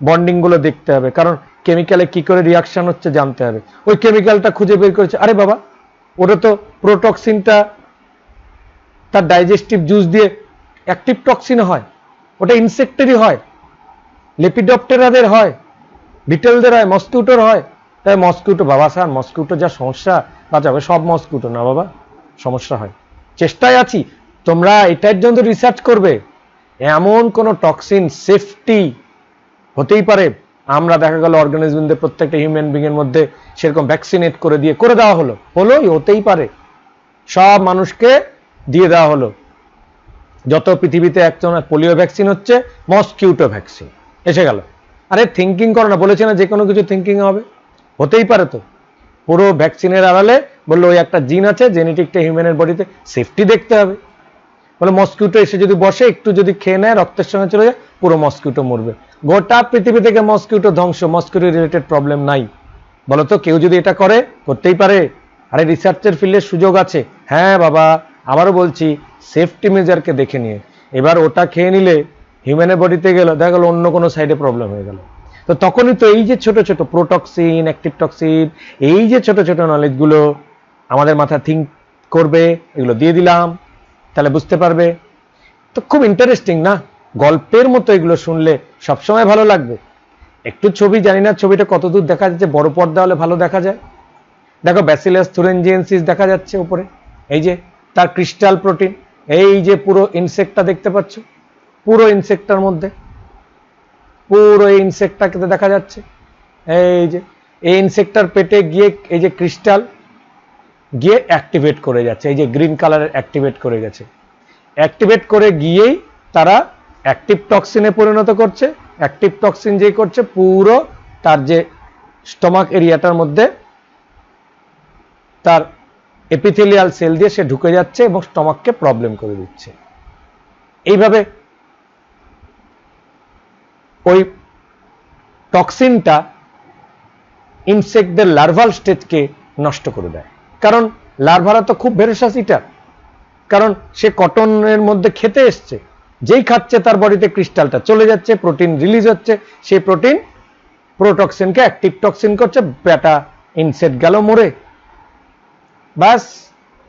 বন্ডিং গুলো দেখতে হবে, কারণ কেমিক্যালে কি করে রিয়াকশন হচ্ছে জানতে হবে। ওই কেমিক্যালটা খুঁজে বের করেছে, আরে বাবা ওটা তো প্রোটক্সিনটা তার ডাইজেস্টিভ জুস দিয়ে অ্যাক্টিভ টক্সিন হয়, ওটা ইনসেক্টেরই হয়, লেপিডপ্টেরাদের হয়, বিটেলদের হয়, মস্কিউটোর হয়। তাই মস্কিউটো, বাবা স্যার মস্কিউটো যা সমস্যা, বাঁচাবে সব মস্কিউটো না বাবা, সমস্যা হয়। চেষ্টায় আছি, তোমরা এটার জন্য রিসার্চ করবে। এমন কোন টক্সিন সেফটি হতেই পারে, আমরা দেখা গেল অর্গানিজমদের প্রত্যেকটা হিউম্যান বিং এর মধ্যে সেরকম ভ্যাকসিনেট করে দেওয়া হলো, হতেই পারে, সব মানুষকে দিয়ে দেওয়া হলো। যত পৃথিবীতে একজন পোলিও ভ্যাকসিন হচ্ছে, মস্কিউটো ভ্যাকসিন এসে গেল। আরে থিঙ্কিং করো না, বলেছে না যে কোনো কিছু থিঙ্কিং হবে, হতেই পারে। তো পুরো ভ্যাকসিনের আড়ালে বললো ওই একটা জিন আছে, জেনেটিকটা হিউম্যানের বডিতে, সেফটি দেখতে হবে। বলে মস্কিউটো এসে যদি বসে, একটু যদি খেয়ে নেয়, রক্তের সঙ্গে চলে যায়, পুরো মস্কিউটো মরবে। গোটা পৃথিবী থেকে মস্কিউটো ধ্বংস, মস্কিউটো রিলেটেড প্রবলেম নাই। বলো তো, কেউ যদি এটা করে, করতেই পারে? আরে রিসার্চের ফিল্ডের সুযোগ আছে। হ্যাঁ বাবা, আবারও বলছি, সেফটি মেজারকে দেখে নিয়ে। এবার ওটা খেয়ে নিলে হিউম্যানের বডিতে গেল, দেখা গেল অন্য কোনো সাইডে প্রবলেম হয়ে গেল। তো তখনই তো এই যে ছোট ছোট প্রোটক্সিন, অ্যাক্টিভ টক্সিন, এই যে ছোট ছোট নলেজগুলো আমাদের মাথা থিঙ্ক করবে, এগুলো দিয়ে দিলাম, তাহলে বুঝতে পারবে। তো খুব ইন্টারেস্টিং না? গল্পের মতো এগুলো শুনলে সবসময় ভালো লাগবে। একটু ছবি, জানি না ছবিটা কতদূর দেখা যাচ্ছে, বড় পর্দা হলে ভালো দেখা যায়। দেখো ব্যাসিলাস থুরিনজিয়েন্সিস দেখা যাচ্ছে উপরে, এই যে তার ক্রিস্টাল প্রোটিন, এই যে পুরো ইনসেক্টটা দেখতে পাচ্ছ, পুরো ইনসেক্টটার মধ্যে পুরো এই ইনসেক্টটাকে দেখা যাচ্ছে। এই যে এই ইনসেক্টটার পেটে গিয়ে এই যে ক্রিস্টাল গিয়ে অ্যাক্টিভেট করে যাচ্ছে, এই যে গ্রিন কালারের অ্যাক্টিভেট করে গেছে। অ্যাক্টিভেট করে গিয়েই তারা অ্যাক্টিভ টক্সিনে পরিণত করছে। অ্যাক্টিভ টক্সিন যে করছে পুরো তার যে স্টমাক এরিয়াটার মধ্যে তার এপিথেলিয়াল সেল দিয়ে সে ঢুকে যাচ্ছে এবং স্টমাককে প্রবলেম করে দিচ্ছে। এইভাবে ওই টক্সিনটা ইনসেক্টদের লার্ভাল স্টেজকে নষ্ট করে দেয়। কারণ লার্ভারা তো খুব ভেরাসাস ইটার, কারণ সে কটনের মধ্যে খেতে এসছে, যেই খাচ্ছে তার বডিতে ক্রিস্টালটা চলে যাচ্ছে, প্রোটিন রিলিজ হচ্ছে, সেই প্রোটিন প্রোটক্সিনকে অ্যাক্টিভ টক্সিন করছে, বেটা ইনসেক্ট গেল মরে, বাস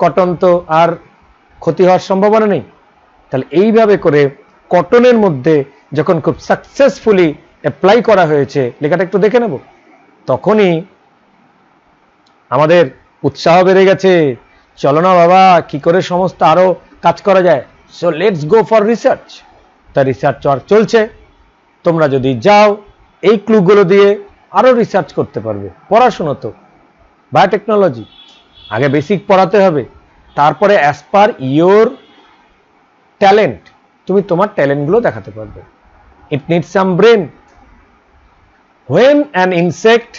কটন তো আর ক্ষতি হওয়ার সম্ভাবনা নেই। তাহলে এইভাবে করে কটনের মধ্যে যখন খুব সাকসেসফুলি অ্যাপ্লাই করা হয়েছে, লেখাটা একটু দেখে নেব, তখনই আমাদের উৎসাহ বেড়ে গেছে। চলো না বাবা, কি করে সমস্ত আরো কাজ করা যায়, so let's go for research. তা রিসার্চ চলছে। তোমরা যদি যাও এই ক্লুগুলো দিয়ে আরো রিসার্চ করতে পারবে। পড়াশোনা তো বায়োটেকনোলজি, আগে বেসিক পড়াতে হবে, তারপরে অ্যাজ পার ইয়োর ট্যালেন্ট তুমি তোমার ট্যালেন্টগুলো দেখাতে পারবে। It needs some brain. When an insect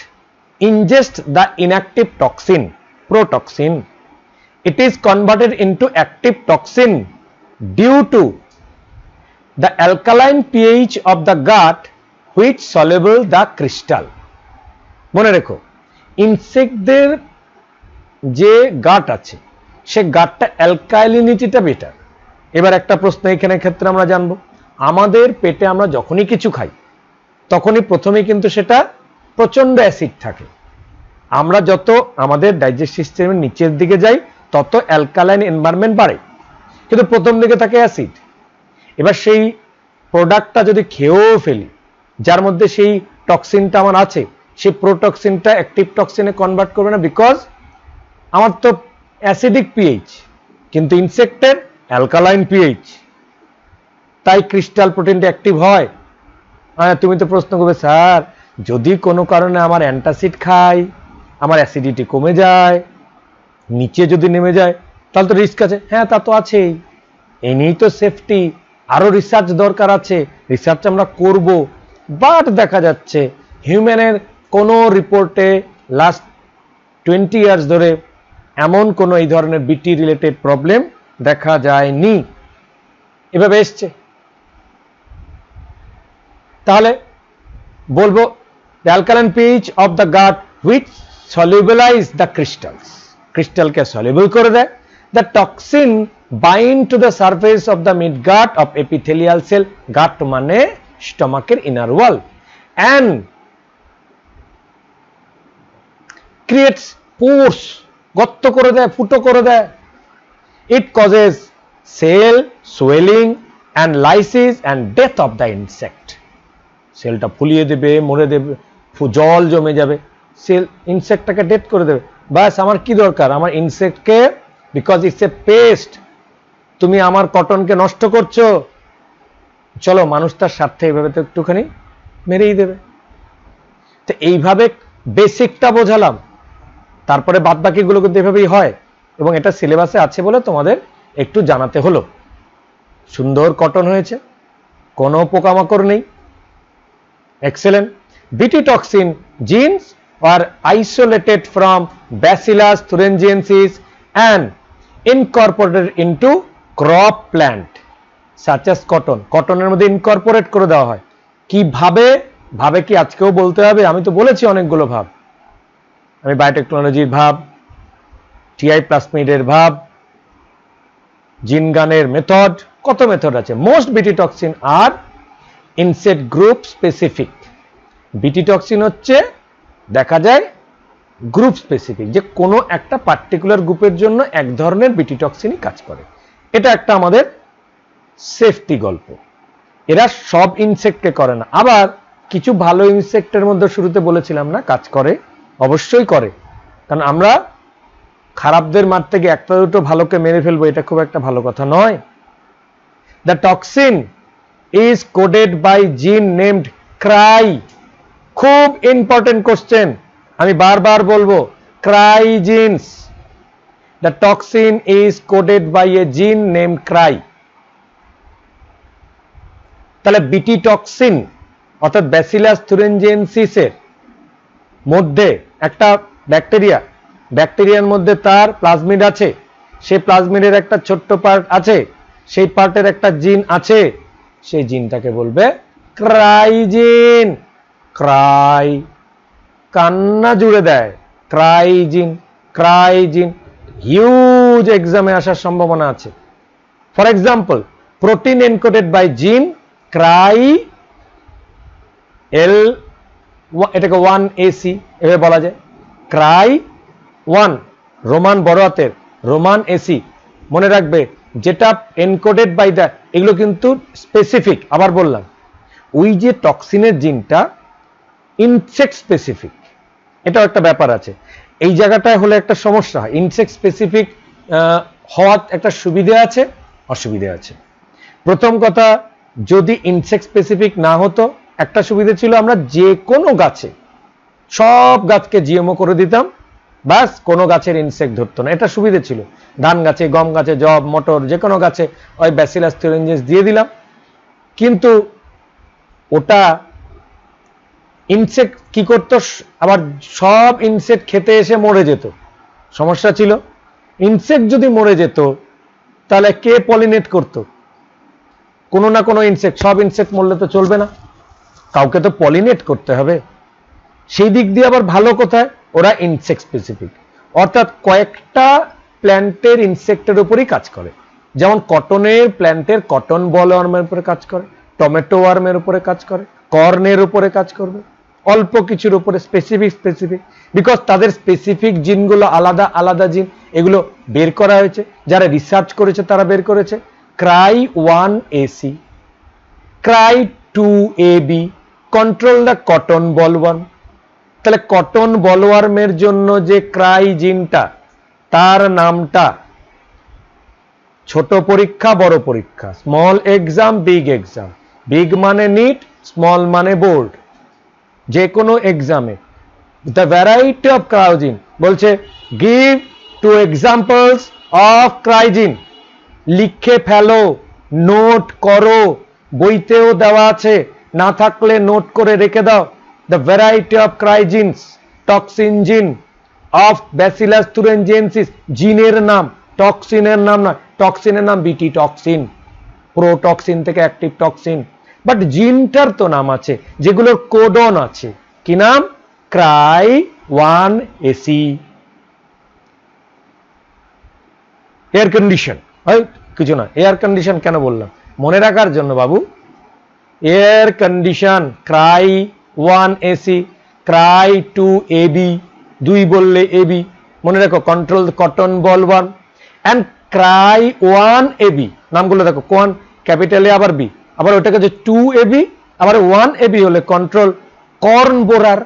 ingests the inactive toxin, protoxin, it is converted into active toxin due to the alkaline pH of the gut which soluble the crystal. মনে রেখো, ইনসেক্টদের যে গাট আছে, সে গাটটা অ্যালকালিনিটিটা better. এবার একটা প্রশ্ন এখানে ক্ষেত্রে আমরা জানবো, আমাদের পেটে আমরা যখনই কিছু খাই তখনই প্রথমে কিন্তু সেটা প্রচন্ড অ্যাসিড থাকে। আমরা যত আমাদের ডাইজেস্ট সিস্টেমের নিচের দিকে যাই তত অ্যালকালাইন এনভায়রনমেন্ট বাড়ে, কিন্তু প্রথম দিকে থাকে অ্যাসিড। এবার সেই প্রোডাক্টটা যদি খেয়েও ফেলি, যার মধ্যে সেই টক্সিনটা আমার আছে, সেই প্রোটক্সিনটা অ্যাক্টিভ টক্সিনে কনভার্ট করবে না, বিকজ আমার তো অ্যাসিডিক পিএইচ, কিন্তু ইনসেক্টের অ্যালকালাইন পিএইচ, তাই ক্রিস্টাল প্রোটিনটা অ্যাক্টিভ হয়। তুমি তো প্রশ্ন করবে, স্যার যদি কোনো কারণে আমার অ্যান্টাসিড খাই, আমার অ্যাসিডিটি কমে যায়, নিচে যদি নেমে যায়, তাহলে তো রিস্ক আছে। হ্যাঁ, তা তো আছেই, এই নিয়েই তো সেফটি। আরো রিসার্চ দরকার আছে, রিসার্চ আমরা করব, বাট দেখা যাচ্ছে হিউম্যানের কোনো রিপোর্টে লাস্ট 20 ইয়ার্স ধরে এমন কোনো এই ধরনের বিটি রিলেটেড প্রবলেম দেখা যায়নি। এভাবে এসছে। তাহলে বলবো, the alkaline pH of the gut which solubilize the crystals, ক্রিস্টালকে soluble করে দেয়। the toxin bind to the surface of the midgut of epithelial cell, gut মানে স্টমাকের inner wall, and creates pores, গর্ত করে দেয়, ফুটো করে দেয়। it causes cell swelling and lysis and death of the insect, সেলটা ফুলিয়ে দেবে, মরে দেবে, জল জমে যাবে, সেল ইনসেক্টটাকে ডেথ করে দেবে। বাস আমার কি দরকার, আমার ইনসেক্টকে, বিকজ ইটস এ পেস্ট, তুমি আমার কটনকে নষ্ট করছো, চলো মানুষ তার স্বার্থে এইভাবে তো একটুখানি মেরেই দেবে। তো এইভাবে বেসিকটা বোঝালাম, তারপরে বাদ বাকিগুলো কিন্তু এভাবেই হয়, এবং এটা সিলেবাসে আছে বলে তোমাদের একটু জানাতে হলো। সুন্দর কটন হয়েছে, কোনো পোকামাকড় নেই, excellent. Bt toxin genes are isolated from Bacillus thuringiensis and incorporated into crop plant such as cotton. কটনের মধ্যে ইনকর্পোরেট করে দেওয়া হয়। কিভাবে ভাবে কি আজকেও বলতে হবে? আমি তো বলেছি অনেকগুলো ভাব। আমি বায়োটেকনোলজির ভাব, টিআই প্লাসমিডের ভাব, জিনগানের মেথড, কত মেথড আছে। মোস্ট বিটি টক্সিন আর ইনসেক্ট গ্রুপ স্পেসিফিক। বিটি টক্সিন হচ্ছে দেখা যায় গ্রুপ স্পেসিফিক, যে কোনো একটা পার্টিকুলার গ্রুপের জন্য এক ধরনের বিটি টক্সিনই কাজ করে। এটা একটা আমাদের সেফটি গল্প। এরা সব ইনসেক্টকে করে না, আবার কিছু ভালো ইনসেক্টের মধ্যে শুরুতে বলেছিলাম না কাজ করে, অবশ্যই করে। কারণ আমরা খারাপদের মারতে গিয়ে একটা দুটো ভালোকে মেরে ফেলবো, এটা খুব একটা ভালো কথা নয়। The toxin is coded by gene named cry. খুব ইম্পর্টেন্ট কোশ্চেন, আমি বারবার বলবো, cry genes. The toxin is coded by a gene named Cry. তাহলে বিটি টক্সিন অর্থাৎ ব্যাসিলাস থুরিনজিয়েন্সিসের মধ্যে একটা ব্যাকটেরিয়ার মধ্যে তার প্লাজমিড আছে, সেই প্লাজমিডের একটা ছোট্ট পার্ট আছে, সেই পার্টের একটা জিন আছে, সেই জিনটাকে বলবে ক্রাইজিন। ক্রাই, কান্না জুড়ে দেয়, ক্রাইজিন, ক্রাইজিন। হিউজ এক্সামে আসার সম্ভাবনা আছে। For example, protein encoded by gene cry L, এটাকে 1AC এভাবে বলা যায়, ক্রাই 1, রোমান বড় হাতের, রোমান এসি। মনে রাখবে যেটা এনকোডেড বাই দ্য, এগুলো কিন্তু স্পেসিফিক। আবার বললাম, ওই যে টক্সিনের জিনটা ইনসেক্ট স্পেসিফিক, এটাও একটা ব্যাপার আছে। এই জায়গাটায় হলে একটা সমস্যা হয়। ইনসেক্ট স্পেসিফিক হওয়ার একটা সুবিধা আছে, অসুবিধা আছে। প্রথম কথা, যদি ইনসেক্ট স্পেসিফিক না হতো, একটা সুবিধা ছিল, আমরা যে কোনো গাছে, সব গাছকে জিএমও করে দিতাম, বাস কোনো গাছের ইনসেক্ট ধরতো না, এটা সুবিধা ছিল। ধান গাছে, গম গাছে, জব, মটর, যে কোনো গাছে ওই ব্যাসিলাস থুরিনজিয়েন্স দিয়ে দিলাম। কিন্তু ওটা ইনসেক্ট কি করতো, আবার সব ইনসেক্ট খেতে এসে মরে যেত, সমস্যা ছিল। ইনসেক্ট যদি মরে যেত তাহলে কে পলিনেট করতো? কোনো না কোনো ইনসেক্ট। সব ইনসেক্ট মরলে তো চলবে না, কাউকে তো পলিনেট করতে হবে। সেই দিক দিয়ে আবার ভালো কোথায়, ওরা ইনসেক্ট স্পেসিফিক, অর্থাৎ কয়েকটা প্ল্যান্টের ইনসেক্টের উপরই কাজ করে। যেমন কটনের প্ল্যান্টের কটন বলওয়ার্মের উপরে কাজ করে, টমেটো ওয়ার্মের উপরে কাজ করে, কর্নের উপরে কাজ করবে, অল্প কিছুর উপরে স্পেসিফিক, বিকজ তাদের স্পেসিফিক জিনগুলো আলাদা আলাদা জিন, এগুলো বের করা হয়েছে, যারা রিসার্চ করেছে তারা বের করেছে। Cry 1AC, cry 2AB control the cotton bollworm. তাহলে কটন বলওয়ার্মের জন্য যে ক্রাই জিনটা, তার নামটা ছোট পরীক্ষা বড় পরীক্ষা, small exam big exam, big মানে নিট, স্মল মানে বোর্ড, যে কোনো এক্সামে দ্য ভ্যারাইটি অফ ক্রাইজিন বলছে গিভ 2 এক্সাম্পলস অফ ক্রাইজিন। লিখে ফেলো, নোট করো, বইতেও দেওয়া আছে, না থাকলে নোট করে রেখে দাও। দ্য ভ্যারাইটি অফ ক্রাইজিনস, টক্সিন জিন অফ ব্যাসিলাস থুরিনজিয়েন্সিস, জিনের নাম, টক্সিনের নাম না, টক্সিনের নাম বিটি টক্সিন, প্রোটক্সিন থেকে অ্যাক্টিভ টক্সিন। বাট জিনটার তো নাম আছে, যেগুলোর কোডন আছে, কি নাম? Cry 1AC। এয়ার কন্ডিশন, কিছু না, এয়ার কন্ডিশন কেন বললাম? মনে রাখার জন্য বাবু। Air condition Cry 1AC, cry 2AB, 2 বললে AB, মনে রাখো, control cotton bollworm. And cry 1AB, নামগুলো দেখো, কোন ক্যাপিটাল এ আবার বি, আবার ওটাকে যে 2AB আবার 1AB হলে কন্ট্রোল কর্ন বোরার।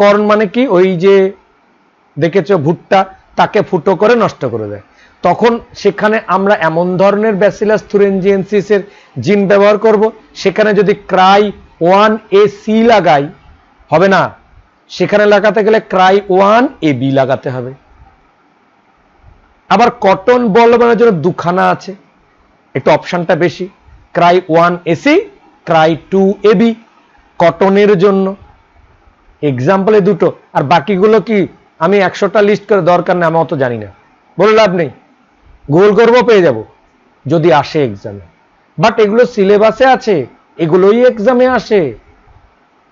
কর্ন মানে কি? ওই যে দেখেছো ভুট্টা, তাকে ফুটো করে নষ্ট করে দেয়। তখন সেখানে আমরা এমন ধরনের ব্যাসিলাস থুরিনজিয়েন্সিসের জিন ব্যবহার করব, সেখানে যদি ক্রাই 1AC লাগাই হবে না, সেখানে লাগাতে গেলে ক্রাই 1AB লাগাতে হবে। আবার কটন বলওয়ার্মের জন্য দুখানা আছে, একটু অপশনটা বেশি, ক্রাই 1AC, ক্রাই 2AB কটনের জন্য। এক্সাম্পলে দুটো, আর বাকিগুলো কি আমি 100টা লিস্ট করে দরকার নেই, আমি অত জানি না, বলে লাভ নেই, গুগল করবো পেয়ে যাব যদি আসে এক্সামে। বাট এগুলো সিলেবাসে আছে, এগুলোই এক্সামে আসে,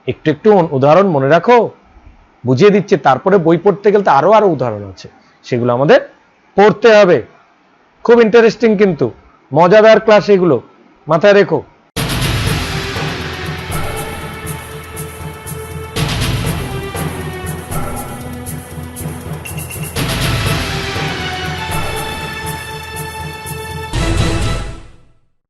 একটু একটু উদাহরণ মনে রাখো। বুঝিয়ে দিচ্ছে, তারপরে বই পড়তে গেলে তো আরো উদাহরণ আছে, সেগুলো আমাদের পড়তে হবে। খুব ইন্টারেস্টিং, কিন্তু মজাদার ক্লাস, এগুলো মাথায় রেখো।